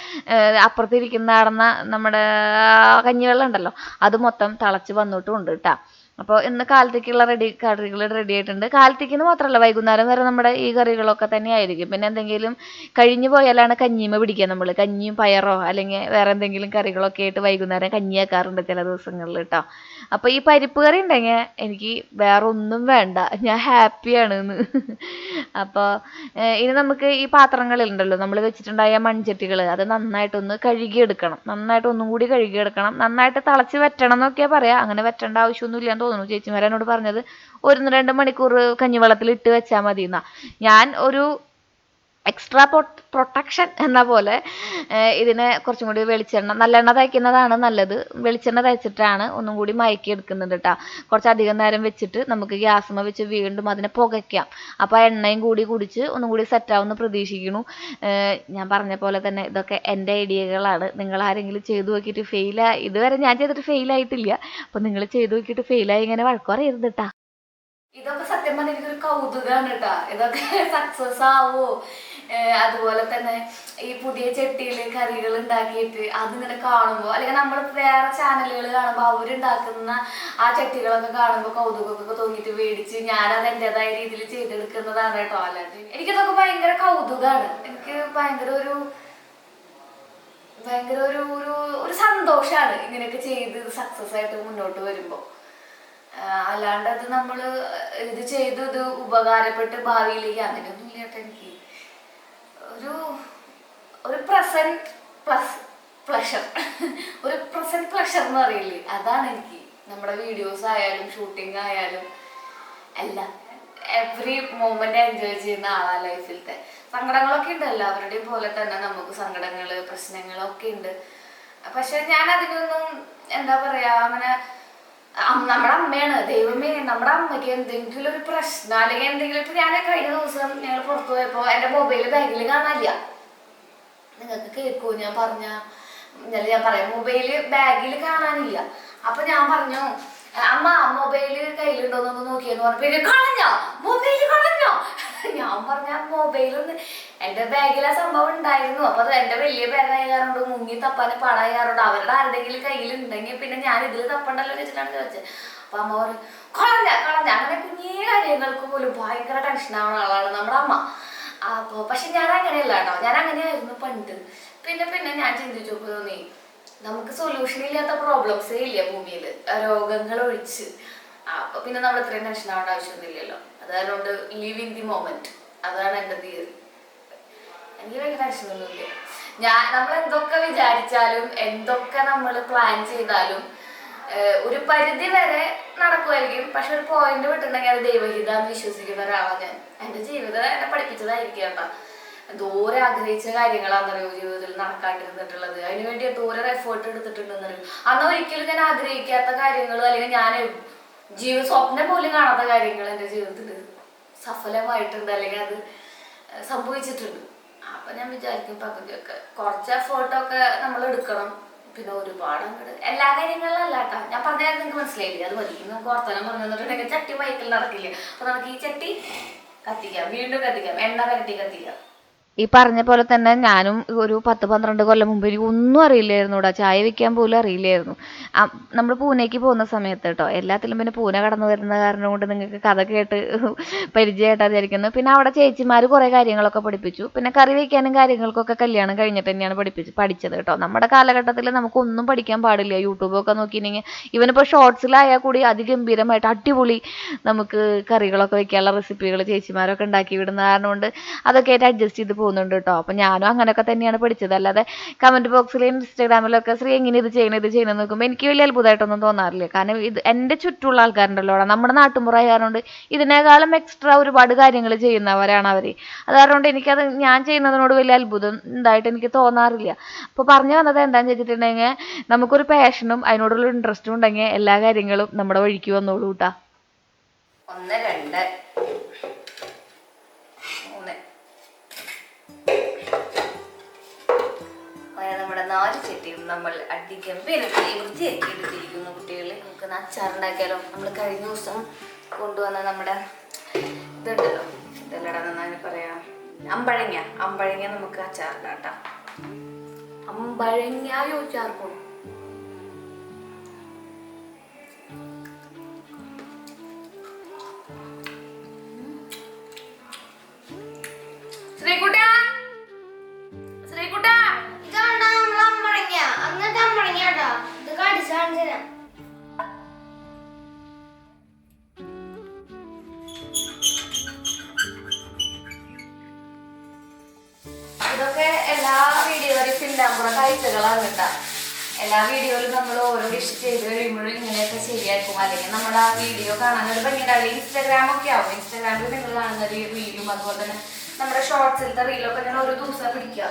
അപ്പുറത്തിരിക്കുന്ന നടന്ന നമ്മുടെ കഞ്ഞിവെള്ളം ഉണ്ടല്ലോ അത് മൊത്തം തിളച്ച് വന്നിട്ടും ഉണ്ട് കേട്ടോ. അപ്പോൾ ഇന്ന് കാലത്തേക്കുള്ള കറികൾ റെഡി ആയിട്ടുണ്ട്. കാലത്തേക്കെന്ന് മാത്രമല്ല വൈകുന്നേരം വരെ നമ്മുടെ ഈ കറികളൊക്കെ തന്നെ ആയിരിക്കും. പിന്നെ എന്തെങ്കിലും കഴിഞ്ഞു പോയാലാണ് കഞ്ഞിമ പിടിക്കുക. നമ്മൾ കഞ്ഞിയും പയറോ അല്ലെങ്കിൽ വേറെ എന്തെങ്കിലും കറികളൊക്കെ ആയിട്ട് വൈകുന്നേരം കഞ്ഞിയാക്കാറുണ്ട് ചില ദിവസങ്ങളിൽ കേട്ടോ. അപ്പോൾ ഈ പരിപ്പ് കറി ഉണ്ടെങ്കിൽ എനിക്ക് വേറെ ഒന്നും വേണ്ട, ഞാൻ ഹാപ്പിയാണ് ഇന്ന്. അപ്പോൾ ഇനി നമുക്ക് ഈ പാത്രങ്ങളുണ്ടല്ലോ നമ്മൾ വെച്ചിട്ടുണ്ടായ മൺചട്ടികൾ അത് നന്നായിട്ടൊന്ന് കഴുകിയെടുക്കണം. നന്നായിട്ട് ഒന്നും കൂടി കഴുകിയെടുക്കണം. നന്നായിട്ട് തിളച്ച് വെറ്റണം എന്നൊക്കെയാണ് പറയാം. അങ്ങനെ വെറ്റേണ്ട ആവശ്യമൊന്നും ഇല്ലാന്ന് തോന്നുന്നു. ചേച്ചിമാരെന്നോട് പറഞ്ഞത് 1-2 മണിക്കൂർ കഞ്ഞിവെള്ളത്തിൽ ഇട്ട് വെച്ചാൽ മതി എന്നാ. ഞാൻ ഒരു എക്സ്ട്രാ പ്രൊട്ടക്ഷൻ എന്ന പോലെ ഇതിനെ കുറച്ചും കൂടി വെളിച്ചെണ്ണ, നല്ലെണ്ണ തയ്ക്കുന്നതാണ് നല്ലത്. വെളിച്ചെണ്ണ തയ്ച്ചിട്ടാണ് ഒന്നും കൂടി മയക്കി എടുക്കുന്നുണ്ട് കേട്ടോ. കുറച്ചധികം നേരം വെച്ചിട്ട് നമുക്ക് ഗ്യാസുമ്മ വെച്ച് വീണ്ടും അതിനെ പുകയ്ക്കാം. അപ്പോൾ എണ്ണയും കൂടി കുടിച്ച് ഒന്നും കൂടി സെറ്റാവുമെന്ന് പ്രതീക്ഷിക്കുന്നു. ഞാൻ പറഞ്ഞ പോലെ തന്നെ ഇതൊക്കെ എൻ്റെ ഐഡിയകളാണ്. നിങ്ങൾ ആരെങ്കിലും ചെയ്തു നോക്കിയിട്ട് ഫെയിലായി, ഇതുവരെ ഞാൻ ചെയ്തിട്ട് ഫെയിലായിട്ടില്ല. അപ്പോൾ നിങ്ങൾ ചെയ്തു നോക്കിയിട്ട് ഫെയിലായി ഇങ്ങനെ വഴക്ക് പറയരുത് കേട്ടോ. ഇതൊക്കെ സത്യം പറഞ്ഞാൽ എനിക്കൊരു കൗതുകമാണ് കേട്ടോ. ഇതൊക്കെ സക്സസ് ആവോ? അതുപോലെ തന്നെ ഈ പുതിയ ചട്ടിയിൽ കറികൾ ഉണ്ടാക്കിയിട്ട് അതിങ്ങനെ കാണുമ്പോൾ, അല്ലെങ്കിൽ നമ്മൾ വേറെ ചാനലുകൾ കാണുമ്പോൾ അവരുണ്ടാക്കുന്ന ആ ചട്ടികളൊക്കെ കാണുമ്പോൾ കൗതുകമൊക്കെ തോന്നിയിട്ട് മേടിച്ച് ഞാനത് എൻ്റെതായ രീതിയിൽ ചെയ്തെടുക്കുന്നതാണ് കേട്ടോ. അല്ലാണ്ട് എനിക്കിതൊക്കെ ഭയങ്കര കൗതുകമാണ്. എനിക്ക് ഭയങ്കര ഒരു ഒരു സന്തോഷമാണ് ഇങ്ങനെയൊക്കെ ചെയ്ത് സക്സസ് ആയിട്ട് മുന്നോട്ട് വരുമ്പോൾ. അല്ലാണ്ട് അത് നമ്മൾ ഇത് ചെയ്തു ഇത് ഉപകാരപ്പെട്ട് ഭാവിയിലേക്ക് അങ്ങനെയൊന്നും ഇല്ല കേട്ടോ. എനിക്ക് ഒരു പ്രസന്റ് പ്ലഷർ ഒരു പ്രസന്റ് പ്ലഷർ എന്ന് പറയില്ലേ, അതാണ് എനിക്ക്. നമ്മുടെ വീഡിയോസ് ആയാലും ഷൂട്ടിംഗ് ആയാലും എല്ലാം എവറി മൊമെന്റ് എൻജോയ് ചെയ്യുന്ന ആളാണ് ലൈഫിലത്തെ. സങ്കടങ്ങളൊക്കെ ഉണ്ട്, എല്ലാവരുടെയും പോലെ തന്നെ നമുക്ക് സങ്കടങ്ങൾ പ്രശ്നങ്ങളൊക്കെ ഉണ്ട്. പക്ഷെ ഞാൻ അതിനൊന്നും എന്താ പറയാ അങ്ങനെ നമ്മുടെ അമ്മയാണ് ദൈവമേ, നമ്മുടെ അമ്മയ്ക്ക് എന്തെങ്കിലും ഒരു പ്രശ്നം അല്ലെങ്കിൽ എന്തെങ്കിലും. ഇപ്പൊ ഞാൻ കഴിഞ്ഞ ദിവസം ഞങ്ങൾ പുറത്തു പോയപ്പോ എന്റെ മൊബൈൽ ബാഗിൽ കാണാനില്ല. നിങ്ങൾക്ക് കേൾക്കുമോ ഞാൻ പറയാം, മൊബൈല് ബാഗിൽ കാണാനില്ല. അപ്പൊ ഞാൻ പറഞ്ഞു, അമ്മ മൊബൈല് കയ്യിലുണ്ടോന്നൊന്ന് നോക്കിയെന്ന് പറഞ്ഞു. കളഞ്ഞോ മൊബൈല് കളഞ്ഞോ? ഞാൻ പറഞ്ഞ മൊബൈലൊന്ന് എന്റെ ബാഗിൽ ആ സംഭവം ഉണ്ടായിരുന്നു. അപ്പൊ അത് എന്റെ വലിയ ബാഗായ കാരണോട് മുങ്ങി തപ്പാന് പാടായ കാരണോട് അവരുടെ ആരുടെങ്കിലും കയ്യിൽ ഉണ്ടെങ്കിൽ പിന്നെ ഞാൻ ഇതിൽ തപ്പണ്ടല്ലോ വെച്ചിട്ടാണ് ചോദിച്ചത്. അപ്പൊ അമ്മ പറഞ്ഞു കളഞ്ഞ അങ്ങനെ കുഞ്ഞേ കാര്യങ്ങൾക്ക് പോലും ഭയങ്കര ടെൻഷൻ ആവുന്ന ആളാണ് നമ്മുടെ അമ്മ. അപ്പോൾ പക്ഷെ ഞാൻ അങ്ങനെയല്ല കേട്ടോ, ഞാൻ അങ്ങനെയായിരുന്നു പണ്ട്. പിന്നെ പിന്നെ ഞാൻ ചിന്തിച്ചു തോന്നി നമുക്ക് സൊല്യൂഷൻ ഇല്ലാത്ത പ്രോബ്ലംസേ ഇല്ല ഭൂമിയിൽ, രോഗങ്ങൾ ഒഴിച്ച്. അപ്പൊ പിന്നെ നമ്മൾ ഇത്രയും ടെൻഷൻ ആവേണ്ട ആവശ്യമൊന്നുമില്ലല്ലോ. അതുകൊണ്ട് ലിവ് ഇൻ ദി മൊമെന്റ്, അതാണ് എൻ്റെ തിയറി. എനിക്ക് വലിയ ടെൻഷനൊന്നുമില്ല. നമ്മൾ എന്തൊക്കെ വിചാരിച്ചാലും എന്തൊക്കെ നമ്മൾ പ്ലാൻ ചെയ്താലും ഒരു പരിധി വരെ നടക്കുമായിരിക്കും. പക്ഷെ ഒരു പോയിന്റ് വിട്ടുണ്ടെങ്കിൽ അത് ദൈവഹിതാന്ന് വിശ്വസിക്കുന്ന ഒരാളാണ് ഞാൻ. എൻ്റെ ജീവിതം എന്നെ പഠിപ്പിച്ചതായിരിക്കും കേട്ടോ. ദൂരെ ആഗ്രഹിച്ച കാര്യങ്ങളാണെന്നറിയോ ജീവിതത്തിൽ നടക്കാണ്ടിരുന്നിട്ടുള്ളത്. അതിനുവേണ്ടി ദൂരെ എഫേർട്ട് എടുത്തിട്ടുണ്ടെന്നറിയോ. അന്ന് ഒരിക്കലും ഞാൻ ആഗ്രഹിക്കാത്ത കാര്യങ്ങൾ, അല്ലെങ്കിൽ ഞാൻ സ്വപ്നം പോലും കാണാത്ത കാര്യങ്ങൾ എൻ്റെ ജീവിതത്തിൽ സഫലമായിട്ടുണ്ട്, അല്ലെങ്കിൽ അത് സംഭവിച്ചിട്ടുണ്ട്. അപ്പൊ ഞാൻ വിചാരിക്കും പകുതിയൊക്കെ കുറച്ച് എഫേർട്ടൊക്കെ നമ്മൾ എടുക്കണം. പിന്നെ ഒരുപാട് അങ്ങോട്ട് എല്ലാ കാര്യങ്ങളിലും അല്ലാട്ടാ, ഞാൻ പറഞ്ഞാൽ നിങ്ങൾക്ക് മനസ്സിലായില്ലേ, അത് മതി. നമുക്ക് വർത്തമാനം പറഞ്ഞു തന്നിട്ടുണ്ടെങ്കിൽ ചട്ടി വൈക്കൽ നടക്കില്ല. അപ്പൊ നമുക്ക് ഈ ചട്ടി കത്തിക്കാം, വീണ്ടും കത്തിക്കാം, എണ്ണ പരട്ടി കത്തിക്കാം. ഈ പറഞ്ഞ പോലെ തന്നെ ഞാനും ഒരു 10-12 കൊല്ലം മുമ്പ് എനിക്ക് ഒന്നും അറിയില്ലായിരുന്നു ഇവിടെ, ചായ വെക്കാൻ പോലും അറിയില്ലായിരുന്നു. നമ്മൾ പൂനെക്ക് പോകുന്ന സമയത്ത് കേട്ടോ, എല്ലാത്തിലും പിന്നെ പൂനെ കടന്നു വരുന്ന കാരണം കൊണ്ട് നിങ്ങൾക്ക് കഥ കേട്ട് പരിചയമായിട്ടാണ് വിചാരിക്കുന്നത്. പിന്നെ അവിടെ ചേച്ചിമാർ കുറേ കാര്യങ്ങളൊക്കെ പഠിപ്പിച്ചു. പിന്നെ കറി വയ്ക്കാനും കാര്യങ്ങൾക്കൊക്കെ കല്യാണം കഴിഞ്ഞിട്ട് തന്നെയാണ് പഠിച്ചത് കേട്ടോ. നമ്മുടെ കാലഘട്ടത്തിൽ നമുക്കൊന്നും പഠിക്കാൻ പാടില്ല. യൂട്യൂബൊക്കെ നോക്കിയിട്ടുണ്ടെങ്കിൽ ഇവനിപ്പോൾ ഷോർട്സിലായാൽ കൂടി അതിഗംഭീരമായിട്ട് അടിപൊളി നമുക്ക് കറികളൊക്കെ വെക്കാനുള്ള റെസിപ്പികൾ ചേച്ചിമാരൊക്കെ ഉണ്ടാക്കി വിടുന്ന കാരണം കൊണ്ട് അതൊക്കെ ആയിട്ട് അഡ്ജസ്റ്റ് ചെയ്ത് പോകുന്നുണ്ട് കേട്ടോ. അപ്പം ഞാനും അങ്ങനെയൊക്കെ തന്നെയാണ് പഠിച്ചത്. അല്ലാതെ കമൻറ്റ് ബോക്സിലും ഇൻസ്റ്റാഗ്രാമിലൊക്കെ ശ്രീ എങ്ങനെ ഇത് ചെയ്യണം നോക്കുമ്പോൾ എനിക്ക് വലിയ അത്ഭുതമായിട്ടൊന്നും തോന്നാറില്ല. കാരണം ഇത് എൻ്റെ ചുറ്റുമുള്ള ആൾക്കാരുണ്ടല്ലോ, നമ്മുടെ നാട്ടുമ്പുറ ആയതുകൊണ്ട് ഇതിനേക്കാളും എക്സ്ട്രാ ഒരുപാട് കാര്യങ്ങൾ ചെയ്യുന്നവരാണ് അവർ. അതുകൊണ്ട് എനിക്കത് ഞാൻ ചെയ്യുന്നതിനോട് വലിയ അത്ഭുതം ഉണ്ടായിട്ട് എനിക്ക് തോന്നാറില്ല. അപ്പോൾ പറഞ്ഞു വന്നത് എന്താണെന്ന് വെച്ചിട്ടുണ്ടെങ്കിൽ നമുക്കൊരു പാഷനും അതിനോടുള്ള ഇൻട്രസ്റ്റും ഉണ്ടെങ്കിൽ എല്ലാ കാര്യങ്ങളും നമ്മുടെ വഴിക്ക് വന്നോളൂ കേട്ടോ. 1 2 3 നമ്മുടെ 4 ചട്ടിയും നമ്മൾ അടിഗംഭീരമായി വൃത്തിയാക്കി എടുത്തിരിക്കുന്നു കുട്ടികളെ. നമുക്ക് അച്ചാറുണ്ടാക്കിയാലോ? നമ്മൾ കഴിഞ്ഞ ദിവസം കൊണ്ടുവന്ന നമ്മുടെ ഇതുണ്ടല്ലോ, ഇതെല്ലാം പറയാം, അമ്പഴങ്ങ നമുക്ക് അച്ചാറുണ്ടാട്ടാം. അമ്പഴങ്ങയോ ചേർക്കും. ഇതൊക്കെ എല്ലാ വീഡിയോയിലും പിന്നാമ്പുറ കാഴ്ചകളാണ് കേട്ടോ. എല്ലാ വീഡിയോയിലും നമ്മൾ ഓരോ ഡിഷ് ചെയ്ത് കഴിയുമ്പോഴും ഇങ്ങനെയൊക്കെ ശരിയായിരിക്കും. അല്ലെങ്കിൽ നമ്മുടെ ആ വീഡിയോ കാണാനൊരു ഭംഗിയുണ്ടാവില്ല. ഇൻസ്റ്റാഗ്രാമൊക്കെ ആവും. ഇൻസ്റ്റാഗ്രാമിൽ നിങ്ങൾ കാണുന്ന റീലും അതുപോലെ തന്നെ നമ്മുടെ ഷോർട്സിലത്തെ റീലൊക്കെ ഞാൻ ഒരു ദിവസം പിടിക്കുക.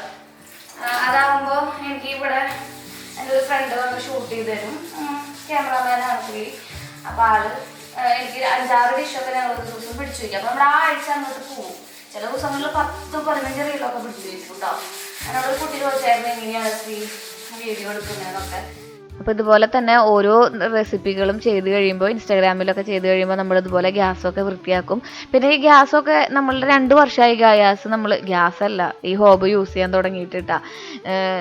അതാകുമ്പോൾ എനിക്ക് ഇവിടെ എൻ്റെ ഒരു ഫ്രണ്ട് വന്ന് ഷൂട്ട് ചെയ്ത് തരും. ക്യാമറാമാനാണ് പുള്ളി. അപ്പോൾ ആള് എനിക്ക് 5-6 ഡിഷൊക്കെ ഞങ്ങൾ ഒരു ദിവസം പിടിച്ചു വയ്ക്കും. അപ്പോൾ നമ്മൾ ആ ആഴ്ച അങ്ങോട്ട് പോകും. ചില ദിവസങ്ങളിൽ 10-15 റീലൊക്കെ പിടിച്ചു വയ്ക്കും കേട്ടോ. എന്നോട് ഒരു കുട്ടി ചോദിച്ചായിരുന്നു എങ്ങനെയാണ് വീഡിയോ എടുക്കുന്നതൊക്കെ. അപ്പോൾ ഇതുപോലെ തന്നെ ഓരോ റെസിപ്പികളും ചെയ്ത് കഴിയുമ്പോൾ ഇൻസ്റ്റാഗ്രാമിലൊക്കെ ചെയ്ത് കഴിയുമ്പോൾ നമ്മൾ ഇതുപോലെ ഗ്യാസൊക്കെ വൃത്തിയാക്കും. പിന്നെ ഈ ഗ്യാസൊക്കെ നമ്മളുടെ 2 വർഷമായി നമ്മൾ ഗ്യാസല്ല ഈ ഹോബ് യൂസ് ചെയ്യാൻ തുടങ്ങിയിട്ടാ.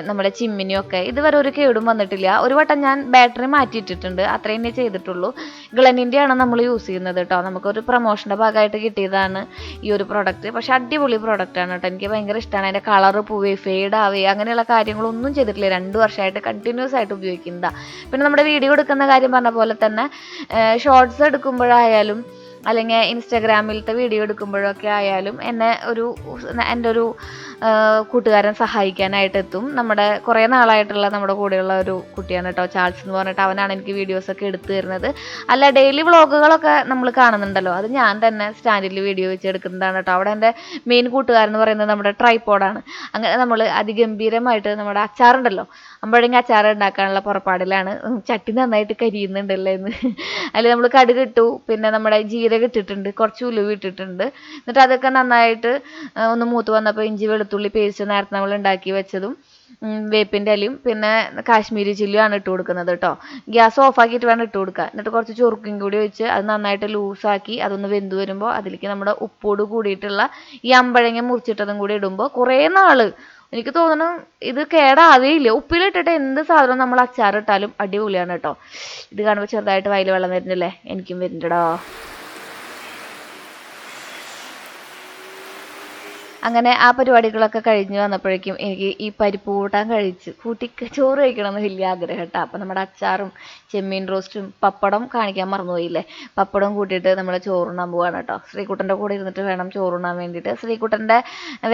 നമ്മുടെ ചിമ്മിനിയൊക്കെ ഇതുവരെ ഒരു കേടും വന്നിട്ടില്ല. ഒരു വട്ടം ഞാൻ ബാറ്ററി മാറ്റിയിട്ടിട്ടുണ്ട്, അത്രയും തന്നെ ചെയ്തിട്ടുള്ളൂ. ഗ്ലെനിൻ്റെയാണ് നമ്മൾ യൂസ് ചെയ്യുന്നത് കേട്ടോ. നമുക്കൊരു പ്രൊമോഷൻ്റെ ഭാഗമായിട്ട് കിട്ടിയതാണ് ഈ ഒരു പ്രൊഡക്റ്റ്. പക്ഷെ അടിപൊളി പ്രൊഡക്റ്റാണ് കേട്ടോ, എനിക്ക് ഭയങ്കര ഇഷ്ടമാണ്. അതിൻ്റെ കളറ് പോവേ ഫെയ്ഡ് ആവേ അങ്ങനെയുള്ള കാര്യങ്ങളൊന്നും ചെയ്തിട്ടില്ല. 2 വർഷമായിട്ട് കണ്ടിന്യൂസ് ആയിട്ട് ഉപയോഗിക്കുന്നതാണ്. പിന്നെ നമ്മുടെ വീഡിയോ എടുക്കുന്ന കാര്യം പറഞ്ഞ പോലെ തന്നെ ഷോർട്സ് എടുക്കുമ്പോഴായാലും അല്ലെങ്കിൽ ഇൻസ്റ്റാഗ്രാമിലത്തെ വീഡിയോ എടുക്കുമ്പോഴൊക്കെ ആയാലും എൻ്റെ ഒരു കൂട്ടുകാരൻ സഹായിക്കാനായിട്ട് എത്തും. നമ്മുടെ കുറേ നാളായിട്ടുള്ള നമ്മുടെ കൂടെയുള്ള ഒരു കുട്ടിയാണ് കേട്ടോ, ചാൾസ് എന്ന് പറഞ്ഞിട്ട്. അവനാണ് എനിക്ക് വീഡിയോസൊക്കെ എടുത്തു തരുന്നത്. അല്ല, ഡെയിലി വ്ളോഗുകളൊക്കെ നമ്മൾ കാണുന്നുണ്ടല്ലോ, അത് ഞാൻ തന്നെ സ്റ്റാൻഡിൽ വീഡിയോ വെച്ച് എടുക്കുന്നതാണ് കേട്ടോ. അവിടെ എൻ്റെ മെയിൻ കൂട്ടുകാരൻ എന്ന് പറയുന്നത് നമ്മുടെ ട്രൈപ്പോഡാണ്. അങ്ങനെ നമ്മൾ അതിഗംഭീരമായിട്ട് നമ്മുടെ അച്ചാറുണ്ടല്ലോ, അമ്പഴങ്ങ അച്ചാർ ഉണ്ടാക്കാനുള്ള പുറപ്പാടിലാണ്. ചട്ടി നന്നായിട്ട് കരിയുന്നുണ്ടല്ലോ എന്ന്. അതിൽ നമ്മൾ കടുക് ഇട്ടു, പിന്നെ നമ്മുടെ ജീരകം ഇട്ടിട്ടുണ്ട്, കുറച്ച് ഉലുവ ഇട്ടിട്ടുണ്ട്. എന്നിട്ട് അതൊക്കെ നന്നായിട്ട് ഒന്ന് മൂത്ത് വന്നപ്പോൾ ഇഞ്ചി വെളുത്തുള്ളി പേസ്റ്റ് നേരത്തെ നമ്മൾ ഉണ്ടാക്കി വെച്ചതും വേപ്പിൻ്റെ ഇലയും പിന്നെ കാശ്മീരി ചില്ലിയാണ് ഇട്ട് കൊടുക്കുന്നത് കേട്ടോ. ഗ്യാസ് ഓഫാക്കിയിട്ട് വേണം ഇട്ട് കൊടുക്കുക. എന്നിട്ട് കുറച്ച് ചൊറുക്കും കൂടി വെച്ച് അത് നന്നായിട്ട് ലൂസാക്കി അതൊന്ന് വെന്ത് വരുമ്പോൾ അതിലേക്ക് നമ്മുടെ ഉപ്പോട് കൂടിയിട്ടുള്ള ഈ അമ്പഴങ്ങ മുറിച്ചിട്ടതും കൂടി ഇടുമ്പോൾ കുറേ നാൾ എനിക്ക് തോന്നുന്നു ഇത് കേടാവേയില്ല. ഉപ്പിലിട്ടിട്ട് എന്ത് സാധനവും നമ്മൾ അച്ചാറിട്ടാലും അടിപൊളിയാണ് കേട്ടോ. ഇത് കാണുമ്പോൾ ചെറുതായിട്ട് വായിൽ വെള്ളം വരുന്നില്ലേ? എനിക്കും വരുന്നുണ്ടോ. അങ്ങനെ ആ പരിപാടികളൊക്കെ കഴിഞ്ഞ് വന്നപ്പോഴേക്കും എനിക്ക് ഈ പരിപ്പ് കൂട്ടാൻ ചോറ് കഴിക്കണമെന്ന് വലിയ ആഗ്രഹം കേട്ടോ. അപ്പം നമ്മുടെ അച്ചാറും ചെമ്മീൻ റോസ്റ്റും പപ്പടം കാണിക്കാൻ മറന്നുപോയില്ലേ, പപ്പടം കൂട്ടിയിട്ട് നമ്മൾ ചോറുണ്ണാൻ പോവാണ് കേട്ടോ. ശ്രീകുട്ടൻ്റെ കൂടെ ഇരുന്നിട്ട് വേണം ചോറുണ്ണാൻ വേണ്ടിയിട്ട്. ശ്രീകുട്ടൻ്റെ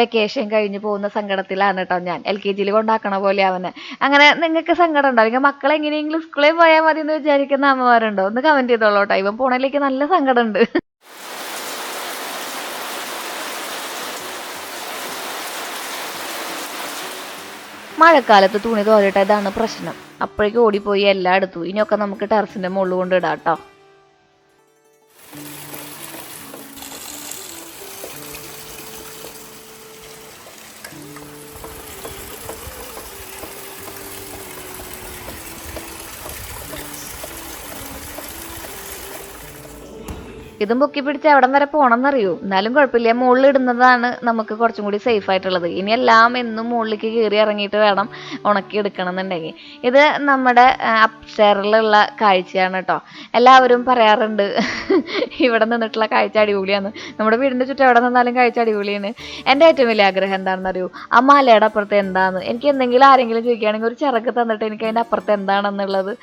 വെക്കേഷൻ കഴിഞ്ഞ് പോകുന്ന സങ്കടത്തിലാണ് കേട്ടോ ഞാൻ. LKG കൊണ്ടാക്കണ പോലെ അവനെ. അങ്ങനെ നിങ്ങൾക്ക് സങ്കടം ഉണ്ടോ? അല്ലെങ്കിൽ മക്കളെ എങ്ങനെയെങ്കിലും സ്കൂളിൽ പോയാൽ മതി എന്ന് വിചാരിക്കുന്ന അമ്മമാരുണ്ടോ? ഒന്ന് കമൻറ്റ് ചെയ്തോളൂ കേട്ടോ. ഇവൻ പോണേലേക്ക് നല്ല സങ്കടമുണ്ട്. മഴക്കാലത്ത് തുണി തോരയിട്ട ഇതാണ് പ്രശ്നം. അപ്പോഴേക്കും ഓടിപ്പോയി എല്ലാം എടുത്തു. ഇനിയൊക്കെ നമുക്ക് ടെറസിന്റെ മുകളിൽ കൊണ്ട് ഇടാം കേട്ടോ. ഇതും പൊക്കി പിടിച്ച് എവിടം വരെ പോകണമെന്നറിയോ? എന്നാലും കുഴപ്പമില്ല, മുകളിൽ ഇടുന്നതാണ് നമുക്ക് കുറച്ചും കൂടി സേഫ് ആയിട്ടുള്ളത്. ഇനി എല്ലാം എന്നും മുകളിലേക്ക് കയറി ഇറങ്ങിയിട്ട് വേണം ഉണക്കി എടുക്കണം എന്നുണ്ടെങ്കിൽ. ഇത് നമ്മുടെ അപ്സ്റ്റെയറിലുള്ള കാഴ്ചയാണ് കേട്ടോ. എല്ലാവരും പറയാറുണ്ട് ഇവിടെ നിന്നിട്ടുള്ള കാഴ്ച അടിപൊളിയാണ്. നമ്മുടെ വീടിൻ്റെ ചുറ്റും എവിടെ നിന്നാലും കാഴ്ച അടിപൊളിയാണ്. എൻ്റെ ഏറ്റവും വലിയ ആഗ്രഹം എന്താണെന്നറിയോ? ആ മലയുടെ അപ്പുറത്ത് എന്താന്ന് എനിക്ക് എന്തെങ്കിലും ആരെങ്കിലും ചോദിക്കുകയാണെങ്കിൽ ഒരു ചിറക് തന്നിട്ട് എനിക്ക് അതിൻ്റെ അപ്പുറത്ത് എന്താണെന്നുള്ളത്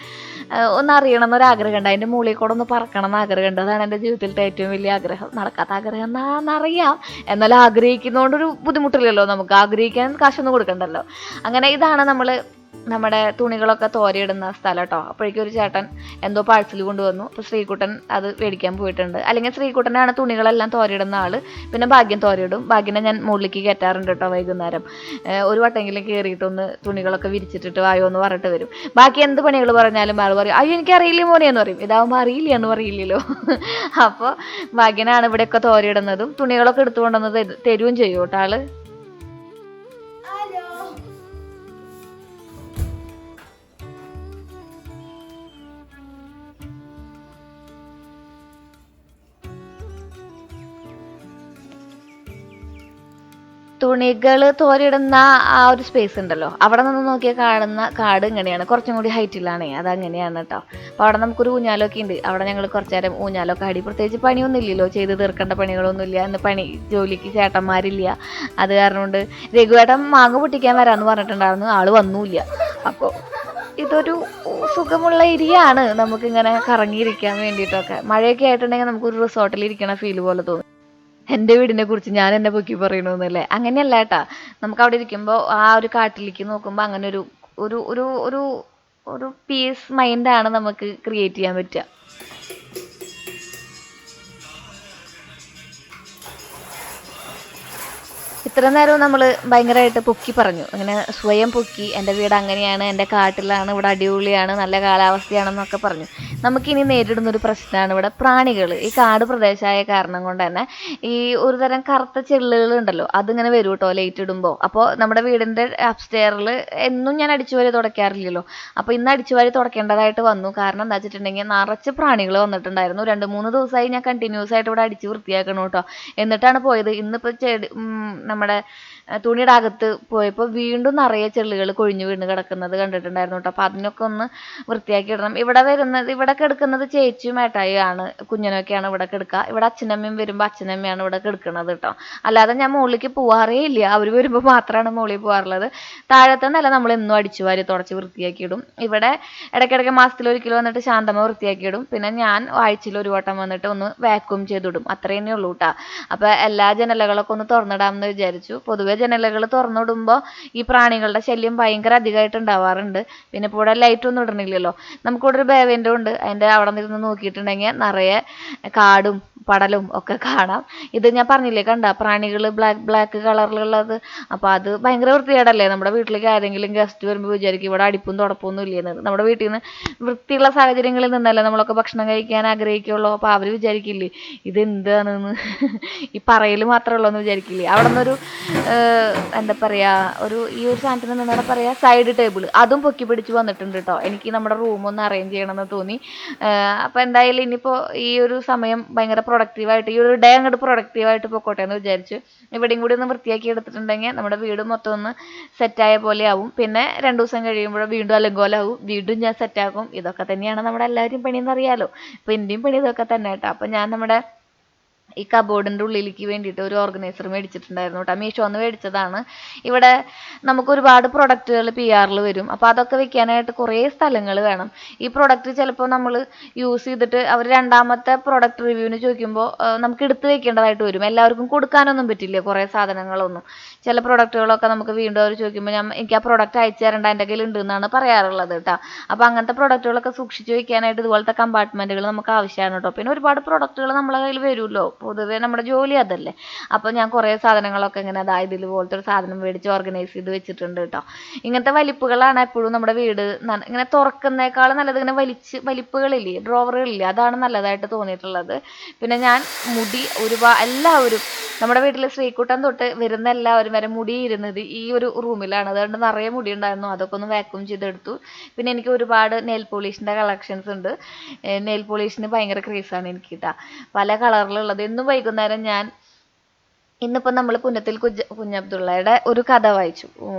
ഒന്ന് അറിയണം എന്നൊരാഗ്രഹം ഉണ്ട്. അതിൻ്റെ മുകളിൽ കൂടെ ഒന്ന് പറക്കണം എന്ന് ആഗ്രഹമുണ്ട്. അതാണ് എൻ്റെ ജീവിതത്തിലത്തെ ഏറ്റവും വലിയ ആഗ്രഹം. നടക്കാത്ത ആഗ്രഹം എന്നാണെന്നറിയാം, എന്നാൽ ആഗ്രഹിക്കുന്നതുകൊണ്ടൊരു ബുദ്ധിമുട്ടില്ലല്ലോ നമുക്ക്. ആഗ്രഹിക്കാൻ കാശൊന്നും കൊടുക്കണ്ടല്ലോ. അങ്ങനെ ഇതാണ് നമ്മുടെ തുണികളൊക്കെ തോരയിടുന്ന സ്ഥലം കേട്ടോ. അപ്പോഴേക്കും ഒരു ചേട്ടൻ എന്തോ പാഴ്സൽ കൊണ്ടുവന്നു. അപ്പോൾ ശ്രീകുട്ടൻ അത് മേടിക്കാൻ പോയിട്ടുണ്ട്. അല്ലെങ്കിൽ ശ്രീകുട്ടനാണ് തുണികളെല്ലാം തോരയിടുന്ന ആള്. പിന്നെ ഭാഗ്യം തോരയിടും. ഭാഗ്യനെ ഞാൻ മുകളിലേക്ക് കയറ്റാറുണ്ട് കേട്ടോ വൈകുന്നേരം. ഒരു വട്ടെങ്കിലും കയറിയിട്ടൊന്ന് തുണികളൊക്കെ വിരിച്ചിട്ടിട്ട് വായോ എന്ന് പറഞ്ഞിട്ട് വരും. ബാക്കി എന്ത് പണികൾ പറഞ്ഞാലും ആൾ പറയും അയ്യോ എനിക്ക് അറിയില്ല മോനെ എന്ന് പറയും. ഇതാവുമ്പോൾ അറിയില്ല എന്ന് പറയില്ലല്ലോ. അപ്പോൾ ഭാഗ്യനാണ് ഇവിടെയൊക്കെ തോരയിടുന്നതും തുണികളൊക്കെ എടുത്തുകൊണ്ടുവന്ന് തരുകയും ചെയ്യും കേട്ടോ ആള്. തുണികൾ തോരിടുന്ന ആ ഒരു സ്പേസ് ഉണ്ടല്ലോ, അവിടെ നിന്ന് നോക്കിയാൽ കാണുന്ന കാട് ഇങ്ങനെയാണ്. കുറച്ചും കൂടി ഹൈറ്റിലാണേ, അതങ്ങനെയാണ് കേട്ടോ. അപ്പോൾ അവിടെ നമുക്കൊരു ഊഞ്ഞാലൊക്കെ ഉണ്ട്. അവിടെ ഞങ്ങൾ കുറച്ച് നേരം ഊഞ്ഞാലൊക്കെ ആടി. പ്രത്യേകിച്ച് പണിയൊന്നും ഇല്ലല്ലോ, ചെയ്ത് തീർക്കേണ്ട പണികളൊന്നുമില്ല. ഇന്ന് ജോലിക്ക് ചേട്ടന്മാരില്ല. അത് കാരണം കൊണ്ട് രഘുവേട്ടൻ മാങ്ങ പൊട്ടിക്കാൻ വരാമെന്ന് പറഞ്ഞിട്ടുണ്ടായിരുന്നു. ആള് വന്നൂല്ല. അപ്പോൾ ഇതൊരു സുഖമുള്ള ഏരിയയാണ് നമുക്കിങ്ങനെ കറങ്ങിയിരിക്കാൻ വേണ്ടിയിട്ടൊക്കെ. മഴയൊക്കെ ആയിട്ടുണ്ടെങ്കിൽ നമുക്കൊരു റിസോർട്ടിൽ ഇരിക്കണ ഫീല് പോലെ തോന്നും. എൻ്റെ വീടിനെ കുറിച്ച് ഞാൻ എന്നെ പൊക്കി പറയണമെന്നല്ലേ, അങ്ങനെയല്ല കേട്ടാ. നമുക്ക് അവിടെ ഇരിക്കുമ്പോൾ ആ ഒരു കാട്ടിലേക്ക് നോക്കുമ്പോൾ അങ്ങനെ ഒരു ഒരു ഒരു ഒരു ഒരു പീസ് മൈൻഡാണ് നമുക്ക് ക്രിയേറ്റ് ചെയ്യാൻ പറ്റുക. ഇത്ര നേരവും നമ്മൾ ഭയങ്കരമായിട്ട് പൊക്കി പറഞ്ഞു, അങ്ങനെ സ്വയം പൊക്കി. എൻ്റെ വീട് അങ്ങനെയാണ്, എൻ്റെ കാട്ടിലാണ്, ഇവിടെ അടിപൊളിയാണ്, നല്ല കാലാവസ്ഥയാണെന്നൊക്കെ പറഞ്ഞു. നമുക്കിനി നേരിടുന്നൊരു പ്രശ്നമാണ് ഇവിടെ പ്രാണികൾ. ഈ കാട് പ്രദേശമായ കാരണം കൊണ്ട് തന്നെ ഈ ഒരു തരം കറുത്ത ചെള്ളുകൾ ഉണ്ടല്ലോ, അതിങ്ങനെ വരും കേട്ടോ ലൈറ്റ് ഇടുമ്പോൾ. അപ്പോൾ നമ്മുടെ വീടിൻ്റെ അപ്സ്റ്റെയറിൽ എന്നും ഞാൻ അടിച്ചുവാരി തുടയ്ക്കാറില്ലല്ലോ. അപ്പോൾ ഇന്ന് അടിച്ചുവാരി തുടയ്ക്കേണ്ടതായിട്ട് വന്നു. കാരണം എന്താ വെച്ചിട്ടുണ്ടെങ്കിൽ നിറച്ച് പ്രാണികൾ വന്നിട്ടുണ്ടായിരുന്നു. 2-3 ദിവസമായി ഞാൻ കണ്ടിന്യൂസ് ആയിട്ട് ഇവിടെ അടിച്ച് വൃത്തിയാക്കണം കേട്ടോ. എന്നിട്ടാണ് പോയത്. ഇന്നിപ്പോൾ നമ്മുടെ തുണിയുടെ അകത്ത് പോയപ്പോൾ വീണ്ടും നിറയെ ചെള്ളുകൾ കൊഴിഞ്ഞു വീണ് കിടക്കുന്നത് കണ്ടിട്ടുണ്ടായിരുന്നു കേട്ടോ. അപ്പോൾ അതിനൊക്കെ ഒന്ന് വൃത്തിയാക്കി ഇടണം. ഇവിടെ കിടക്കുന്നത് ചേച്ചിയും ഏട്ടായിയാണ്, കുഞ്ഞനൊക്കെയാണ് ഇവിടെ കിടക്കുക. ഇവിടെ അച്ഛനമ്മയും വരുമ്പോൾ അച്ഛനമ്മയാണ് ഇവിടെ കിടക്കുന്നത് കേട്ടോ. അല്ലാതെ ഞാൻ മുകളിലേക്ക് പോവാറേ ഇല്ല. അവർ വരുമ്പോൾ മാത്രമാണ് മുകളിൽ പോകാറുള്ളത്. താഴത്തെ നില നമ്മൾ എന്നും അടിച്ചു വാരി തുടച്ച് വൃത്തിയാക്കി ഇടും. ഇവിടെ ഇടയ്ക്കിടയ്ക്ക് മാസത്തിലൊരിക്കൽ വന്നിട്ട് ശാന്തമ്മ വൃത്തിയാക്കി ഇടും. പിന്നെ ഞാൻ ആഴ്ചയിൽ ഒരു വട്ടം വന്നിട്ട് ഒന്ന് വാക്യൂം ചെയ്തിടും. അത്രേ തന്നെ ഉള്ളൂ കേട്ടോ. അപ്പോൾ എല്ലാ ജനലകളൊക്കെ ഒന്ന് തുറന്നിടാമെന്ന് വിചാരിച്ചു. പൊതുവെ ജനലകൾ തുറന്നിടുമ്പോൾ ഈ പ്രാണികളുടെ ശല്യം ഭയങ്കര അധികമായിട്ട് ഉണ്ടാവാറുണ്ട്. പിന്നെ ഇപ്പോൾ ഇവിടെ ലൈറ്റ് ഒന്നും ഇടണില്ലല്ലോ. നമുക്കിവിടെ ഒരു ബേവിൻ്റെ ഉണ്ട്. അതിൻ്റെ അവിടെ നിന്ന് നോക്കിയിട്ടുണ്ടെങ്കിൽ നിറയെ കാടും പടലും ഒക്കെ കാണാം. ഇത് ഞാൻ പറഞ്ഞില്ലേ, കണ്ട പ്രാണികൾ ബ്ലാക്ക് കളറിലുള്ളത്. അപ്പോൾ അത് ഭയങ്കര വൃത്തികേടല്ലേ. നമ്മുടെ വീട്ടിലേക്ക് ആരെങ്കിലും ഗസ്റ്റ് വരുമ്പോൾ വിചാരിക്കും ഇവിടെ അടിപ്പും തുടപ്പൊന്നും ഇല്ലെന്നത്. നമ്മുടെ വീട്ടിൽ നിന്ന് വൃത്തിയുള്ള സാഹചര്യങ്ങളിൽ നിന്നല്ലേ നമ്മളൊക്കെ ഭക്ഷണം കഴിക്കാൻ ആഗ്രഹിക്കുള്ളൂ. അപ്പോൾ അവർ വിചാരിക്കില്ലേ ഇതെന്താണെന്ന്, ഈ പറയൽ മാത്രമേ ഉള്ളൂ എന്ന് വിചാരിക്കില്ലേ. അവിടെ നിന്നൊരു എന്താ പറയുക, ഈ ഒരു സാധനത്തിന് നിന്നോടെ പറയുക സൈഡ് ടേബിൾ, അതും പൊക്കി പിടിച്ച് വന്നിട്ടുണ്ട് കേട്ടോ. എനിക്ക് നമ്മുടെ റൂമൊന്ന് അറേഞ്ച് ചെയ്യണമെന്ന് തോന്നി. അപ്പോൾ എന്തായാലും ഇനിയിപ്പോൾ ഈ ഒരു സമയം ഭയങ്കര പ്രൊഡക്റ്റീവായിട്ട്, ഈ ഒരു ഡേ അങ്ങോട്ട് പ്രൊഡക്റ്റീവായിട്ട് പോയിക്കോട്ടെ എന്ന് വിചാരിച്ചു. ഇവിടെയും കൂടി ഒന്ന് വൃത്തിയാക്കി എടുത്തിട്ടുണ്ടെങ്കിൽ നമ്മുടെ വീട് മൊത്തം ഒന്ന് സെറ്റായ പോലെ ആവും. പിന്നെ 2 ദിവസം കഴിയുമ്പോൾ വീണ്ടും അലങ്കോലാവും, വീണ്ടും ഞാൻ സെറ്റാക്കും. ഇതൊക്കെ തന്നെയാണ് നമ്മുടെ എല്ലാവരും പണിയെന്ന് അറിയാലോ. അപ്പോൾ എൻ്റെയും പണി ഇതൊക്കെ തന്നെ കേട്ടോ. അപ്പോൾ ഞാൻ നമ്മുടെ ഈ കബോർഡിൻ്റെ ഉള്ളിലേക്ക് വേണ്ടിയിട്ട് ഒരു ഓർഗനൈസർ മേടിച്ചിട്ടുണ്ടായിരുന്നു കേട്ടോ. മീഷോന്ന് മേടിച്ചതാണ്. ഇവിടെ നമുക്ക് ഒരുപാട് പ്രൊഡക്റ്റുകൾ PR വരും. അപ്പോൾ അതൊക്കെ വെക്കാനായിട്ട് കുറേ സ്ഥലങ്ങൾ വേണം. ഈ പ്രൊഡക്റ്റ് ചിലപ്പോൾ നമ്മൾ യൂസ് ചെയ്തിട്ട് അവർ രണ്ടാമത്തെ പ്രൊഡക്റ്റ് റിവ്യൂവിന് ചോദിക്കുമ്പോൾ നമുക്ക് എടുത്ത് വെക്കേണ്ടതായിട്ട് വരും. എല്ലാവർക്കും കൊടുക്കാനൊന്നും പറ്റില്ല കുറേ സാധനങ്ങളൊന്നും. ചില പ്രൊഡക്റ്റുകളൊക്കെ നമുക്ക് വീണ്ടും അവർ ചോദിക്കുമ്പോൾ എനിക്ക് ആ പ്രൊഡക്റ്റ് അയച്ചു തരേണ്ട, എൻ്റെ കയ്യിൽ ഉണ്ട് എന്നാണ് പറയാറുള്ളത് കേട്ടോ. അപ്പോൾ അങ്ങനത്തെ പ്രൊഡക്റ്റുകളൊക്കെ സൂക്ഷിച്ച് വെക്കാനായിട്ട് ഇതുപോലത്തെ കമ്പാർട്ട്മെൻറ്റുകൾ നമുക്ക് ആവശ്യമാണ് കേട്ടോ. പിന്നെ ഒരുപാട് പ്രൊഡക്റ്റുകൾ നമ്മളെ കയ്യിൽ വരുമല്ലോ, പൊതുവേ നമ്മുടെ ജോലി അതല്ലേ. അപ്പോൾ ഞാൻ കുറേ സാധനങ്ങളൊക്കെ ഇങ്ങനെ അതായത് ഇതുപോലത്തെ ഒരു സാധനം മേടിച്ച് ഓർഗനൈസ് ചെയ്ത് വെച്ചിട്ടുണ്ട് കേട്ടോ. ഇങ്ങനത്തെ വലിപ്പുകളാണ് എപ്പോഴും നമ്മുടെ വീട് ഇങ്ങനെ തുറക്കുന്നേക്കാളും നല്ലത് ഇങ്ങനെ വലിപ്പുകളില്ലേ, ഡ്രോവറുകളില്ലേ, അതാണ് നല്ലതായിട്ട് തോന്നിയിട്ടുള്ളത്. പിന്നെ ഞാൻ മുടി എല്ലാവരും നമ്മുടെ വീട്ടിൽ ശ്രീകുട്ടൻ തൊട്ട് വരുന്ന എല്ലാവരും വരെ മുടി ഇരുന്നത് ഈ ഒരു റൂമിലാണ്. അതുകൊണ്ട് നിറയെ മുടി ഉണ്ടായിരുന്നു, അതൊക്കെ ഒന്ന് വാക്യൂം ചെയ്തെടുത്തു. പിന്നെ എനിക്ക് ഒരുപാട് നെയിൽ പോളിഷിൻ്റെ കളക്ഷൻസ് ഉണ്ട്. നെയിൽ പോളിഷിന് ഭയങ്കര ക്രേസാണ് എനിക്ക് കേട്ടോ, പല കളറിലുള്ളത്. എന്നും വൈകുന്നേരം ഇന്നിപ്പോൾ നമ്മൾ പുന്നത്തിൽ കുഞ്ഞബ്ദുള്ളയുടെ ഒരു കഥ വായിച്ചു,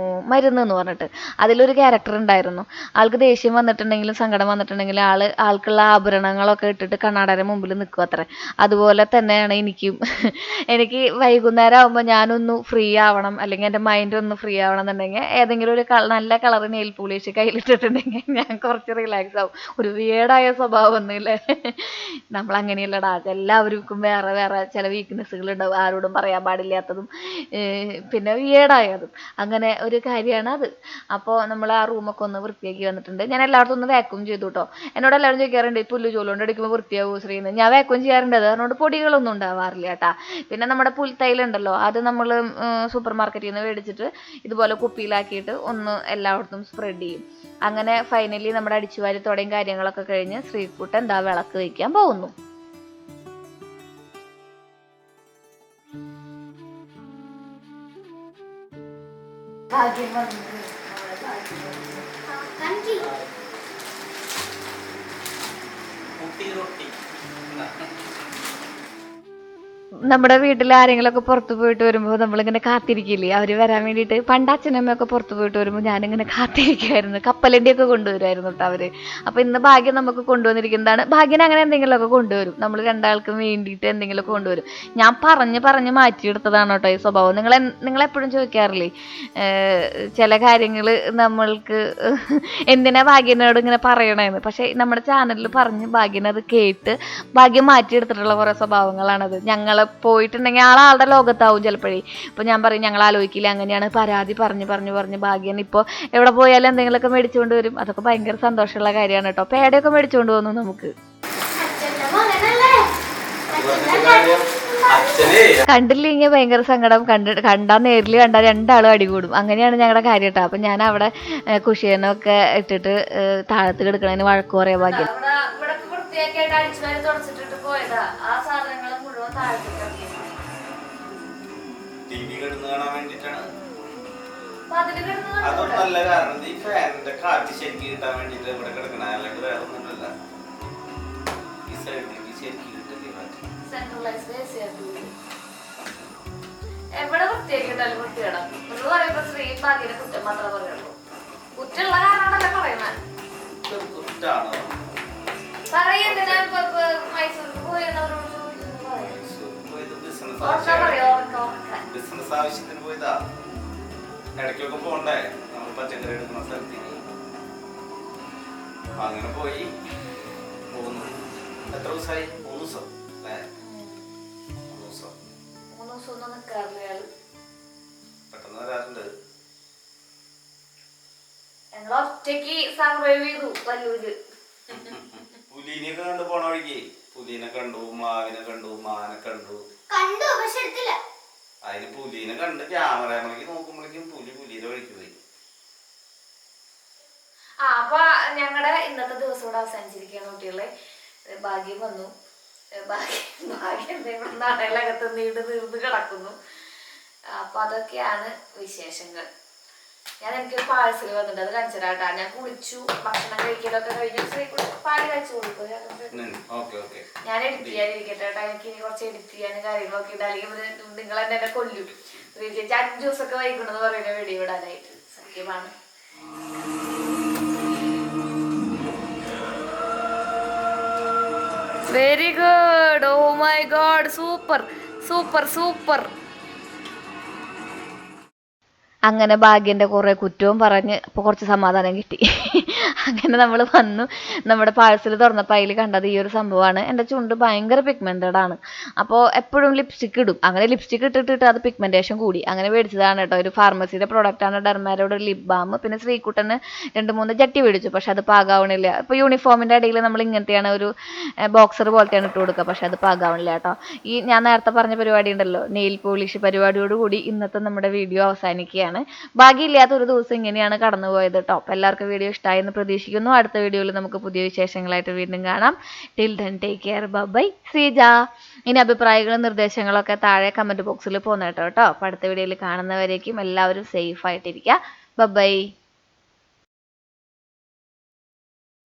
മരുന്ന് എന്ന് പറഞ്ഞിട്ട്. അതിലൊരു ക്യാരക്ടർ ഉണ്ടായിരുന്നു. ആൾക്ക് ദേഷ്യം വന്നിട്ടുണ്ടെങ്കിലും സങ്കടം വന്നിട്ടുണ്ടെങ്കിലും ആൾക്കുള്ള ആഭരണങ്ങളൊക്കെ ഇട്ടിട്ട് കണ്ണാടയുടെ മുമ്പിൽ നിൽക്കും അത്രേ. അതുപോലെ തന്നെയാണ് എനിക്കും. എനിക്ക് വൈകുന്നേരം ആകുമ്പോൾ ഞാനൊന്ന് ഫ്രീ ആവണം, അല്ലെങ്കിൽ എൻ്റെ മൈൻഡ് ഒന്ന് ഫ്രീ ആവണം എന്നുണ്ടെങ്കിൽ ഏതെങ്കിലും ഒരു നല്ല കളർ നെയിൽ പോളിഷ് കയ്യിലിട്ടിട്ടുണ്ടെങ്കിൽ ഞാൻ കുറച്ച് റിലാക്സ് ആവും. ഒരു വിയേഡായ സ്വഭാവം ഒന്നുമില്ലേ, നമ്മൾ അങ്ങനെയല്ലടാ. എല്ലാവർക്കും വേറെ വേറെ ചില വീക്ക്നെസ്സുകൾ ഉണ്ടാവും, ആരോടും പറയാൻ പാടില്ലാത്തതും പിന്നെ വിയേഡായതും. അങ്ങനെ ഒരു കാര്യമാണ് അത്. അപ്പോൾ നമ്മൾ ആ റൂമൊക്കെ ഒന്ന് വൃത്തിയാക്കി വന്നിട്ടുണ്ട്. ഞാൻ എല്ലായിടത്തും ഒന്ന് വാക്യൂം ചെയ്തു കേട്ടോ. എന്നോട് എല്ലാവരും ചോദിക്കാറുണ്ട് ഈ പുല്ല് ജോലി അടിക്കുമ്പോൾ വൃത്തിയാവും ശ്രീന്ന്. ഞാൻ വാക്യൂം ചെയ്യാറുണ്ട്, അതുകൊണ്ട് പൊടികളൊന്നും ഉണ്ടാവാറില്ല കേട്ടാ. പിന്നെ നമ്മുടെ പുൽത്തൈലുണ്ടല്ലോ, അത് നമ്മൾ സൂപ്പർ മാർക്കറ്റിൽ നിന്ന് മേടിച്ചിട്ട് ഇതുപോലെ കുപ്പിയിലാക്കിയിട്ട് ഒന്ന് എല്ലായിടത്തും സ്പ്രെഡ് ചെയ്യും. അങ്ങനെ ഫൈനലി നമ്മുടെ അടിച്ചുവാരിത്തോടെയും കാര്യങ്ങളൊക്കെ കഴിഞ്ഞ് ശ്രീകുട്ടൻ എന്താ വിളക്ക് വയ്ക്കാൻ പോകുന്നു. നമ്മുടെ വീട്ടിൽ ആരെങ്കിലുമൊക്കെ പുറത്ത് പോയിട്ട് വരുമ്പോൾ നമ്മളിങ്ങനെ കാത്തിരിക്കില്ലേ അവർ വരാൻ വേണ്ടിയിട്ട്. പണ്ട് അച്ഛനമ്മയൊക്കെ പുറത്ത് പോയിട്ട് വരുമ്പോൾ ഞാനിങ്ങനെ കാത്തിരിക്കുമായിരുന്നു. കപ്പലണ്ടിയൊക്കെ കൊണ്ടുവരുമായിരുന്നു കേട്ടോ അവർ. അപ്പോൾ ഇന്ന് ഭാഗ്യം നമുക്ക് കൊണ്ടുവന്നിരിക്കുന്നതാണ്. ഭാഗ്യന് അങ്ങനെ എന്തെങ്കിലുമൊക്കെ കൊണ്ടുവരും, നമ്മൾ രണ്ടാൾക്കും വേണ്ടിയിട്ട് എന്തെങ്കിലുമൊക്കെ കൊണ്ടുവരും. ഞാൻ പറഞ്ഞ് മാറ്റിയെടുത്തതാണ് കേട്ടോ ഈ സ്വഭാവം. നിങ്ങളെപ്പോഴും ചോദിക്കാറില്ലേ ചില കാര്യങ്ങൾ നമ്മൾക്ക് എന്തിനാ ഭാഗ്യനോട് ഇങ്ങനെ പറയണേന്ന്. പക്ഷേ നമ്മുടെ ചാനലിൽ പറഞ്ഞ് ഭാഗ്യനത് കേട്ട് ഭാഗ്യം മാറ്റിയെടുത്തിട്ടുള്ള കുറേ സ്വഭാവങ്ങളാണത്. ഞങ്ങൾ പോയിട്ടുണ്ടെങ്കിൽ ആളുടെ ലോകത്താവും ചിലപ്പോഴേ. ഇപ്പോൾ ഞാൻ പറയും ഞങ്ങൾ ആലോചിക്കില്ല, അങ്ങനെയാണ് പരാതി പറഞ്ഞ് ഭാഗ്യൻ ഇപ്പോൾ എവിടെ പോയാലും എന്തെങ്കിലുമൊക്കെ മേടിച്ചുകൊണ്ട് വരും. അതൊക്കെ ഭയങ്കര സന്തോഷമുള്ള കാര്യമാണ് കേട്ടോ. പേടയൊക്കെ മേടിച്ചുകൊണ്ട് പോകുന്നു നമുക്ക്. കണ്ടില്ലെങ്കിൽ ഭയങ്കര സങ്കടം, കണ്ടാൽ നേരിൽ കണ്ടാൽ രണ്ടാളും അടികൂടും. അങ്ങനെയാണ് ഞങ്ങളുടെ കാര്യം കേട്ടോ. അപ്പം ഞാൻ അവിടെ കുഷിയനൊക്കെ ഇട്ടിട്ട് താഴത്ത് കിടക്കണതിന് വഴക്ക് പറയാൻ ഭാഗ്യം. അതൊന്നല്ല കാരണം ഈ ഫാനിന്റെ കാറ്റ് ശരിക്കും കിട്ടാൻ വേണ്ടിട്ട് ഇവിടെ കിടക്കണ, അല്ലാണ്ട് വേറെ ഒന്നുമില്ല. ഈ സൈഡിലേക്ക് ശരിക്കും എവിടെ വൃത്തിയാക്കിയിട്ടാലും വൃത്തിയിടാം. എന്ന് പറയുമ്പോ ശ്രീ ഭാഗ്യനെ കുറ്റം മാത്രമേ പറയുള്ളൂ. കുറ്റുള്ള കാരണമാണല്ലേ പറയുന്നത്. പറയുന്നതിനാ മൈസൂർക്ക് പോയെന്നവരോട് ബിസിനസ് ആവശ്യത്തിന് പോയതാ. ഇടയ്ക്കൊക്കെ പോണ്ടേ നമ്മൾ പച്ചക്കറി എടുക്കുന്ന സ്ഥലത്തേക്ക്. അങ്ങനെ പോയി പോകുന്നു. എത്ര ദിവസമായി? 3 ദിവസം അല്ലേ? 3 ദിവസം പെട്ടെന്ന് വരാറുണ്ട്. ഒറ്റയ്ക്ക് സർവൈവ് ചെയ്തു വല്ലൂര്. പുലീനെയൊക്കെ കണ്ടു പോണ വഴിക്ക്. പുലീനെ കണ്ടു, മാവിനെ കണ്ടു, മാനെ കണ്ടു. പക്ഷെ എടുത്തില്ല. അതിന് പുലീനെ കണ്ട് ക്യാമറയിലേക്ക് നോക്കുമ്പോഴേക്കും പുലിയുടെ വഴിക്ക് പോയി. അപ്പൊ ഞങ്ങളുടെ ഇന്നത്തെ ദിവസം കൂടെ അവസാനിച്ചിരിക്കുകയാണ് കുട്ടികളെ. ഭാഗ്യം വന്നു. ഭാഗ്യം ഇവിടെ നടയിലകത്ത് നീർന്ന് കിടക്കുന്നു. അപ്പൊ അതൊക്കെയാണ് വിശേഷങ്ങൾ. എനിക്കൊരു പാഴ്സൽ വന്നിട്ട് അത് കാണിച്ചതാട്ടാ. ഞാൻ കുളിച്ചു, ഭക്ഷണം കഴിക്കലൊക്കെ കഴിഞ്ഞു. പാല് കഴിച്ചു കൊടുക്കും. ഞാൻ എഡിറ്റ് ചെയ്യാനിരിക്കട്ടെ കേട്ടാ. എനിക്ക് ഇനി കുറച്ച് എഡിറ്റ് ചെയ്യാനും കാര്യങ്ങളൊക്കെ ഉണ്ട്. അല്ലെങ്കിൽ നിങ്ങൾ എന്നെ കൊല്ലും. 5 ദിവസമൊക്കെ വൈകണമെന്ന് പറയുന്ന വീഡിയോ ഇടാനായിട്ട്. സത്യമാണ്. Very good. Oh my god. God, super super super. അങ്ങനെ ഭാഗ്യൻ്റെ കുറേ കുറ്റവും പറഞ്ഞ് ഇപ്പോൾ കുറച്ച് സമാധാനം കിട്ടി. അങ്ങനെ നമ്മൾ വന്നു, നമ്മുടെ പാഴ്സൽ തുറന്നപ്പോൾ അതിൽ കണ്ടത് ഈ ഒരു സംഭവമാണ്. എൻ്റെ ചുണ്ട് ഭയങ്കര പിഗ്മെൻറ്റഡ് ആണ്. അപ്പോൾ എപ്പോഴും ലിപ്സ്റ്റിക്ക് ഇടും. അങ്ങനെ ലിപ്സ്റ്റിക്ക് ഇട്ടിട്ട് അത് പിഗ്മെൻറ്റേഷൻ കൂടി. അങ്ങനെ മേടിച്ചതാണ് കേട്ടോ. ഒരു ഫാർമസിയുടെ പ്രോഡക്റ്റാണ് ഡെർമാരോട് ലിപ് ബാം. പിന്നെ ശ്രീകുട്ടന് 2-3 ജട്ടി മേടിച്ചു. പക്ഷെ അത് പാകാവണില്ല. ഇപ്പോൾ യൂണിഫോമിൻ്റെ ഇടയിൽ നമ്മൾ ഇങ്ങനത്തെയാണ് ഒരു ബോക്സർ പോലത്തെയാണ് ഇട്ട് കൊടുക്കുക. പക്ഷെ അത് പാകാവണില്ല കേട്ടോ. ഈ ഞാൻ നേരത്തെ പറഞ്ഞ പരിപാടി ഉണ്ടല്ലോ, നെയിൽ പോളിഷ് പരിപാടിയോടുകൂടി ഇന്നത്തെ നമ്മുടെ വീഡിയോ അവസാനിക്കുകയാണ്. ഭാഗ്യമില്ലാത്ത ഒരു ദിവസം ഇങ്ങനെയാണ് കടന്നുപോയത് കേട്ടോ. അപ്പോൾ എല്ലാവർക്കും വീഡിയോ ഇഷ്ടമായി എന്ന് പ്രതീക്ഷിക്കുന്നു. അടുത്ത വീഡിയോയിൽ നമുക്ക് പുതിയ വിശേഷങ്ങളായിട്ട് വീണ്ടും കാണാം. Till then take care, bye. Sreeja. ഇനി അഭിപ്രായങ്ങളും നിർദ്ദേശങ്ങളൊക്കെ താഴെ കമൻറ്റ് ബോക്സിൽ പോന്നേട്ടോ കേട്ടോ. അപ്പോൾ അടുത്ത വീഡിയോയിൽ കാണുന്നവരേക്കും എല്ലാവരും സേഫ് ആയിട്ടിരിക്കുക. ബൈ.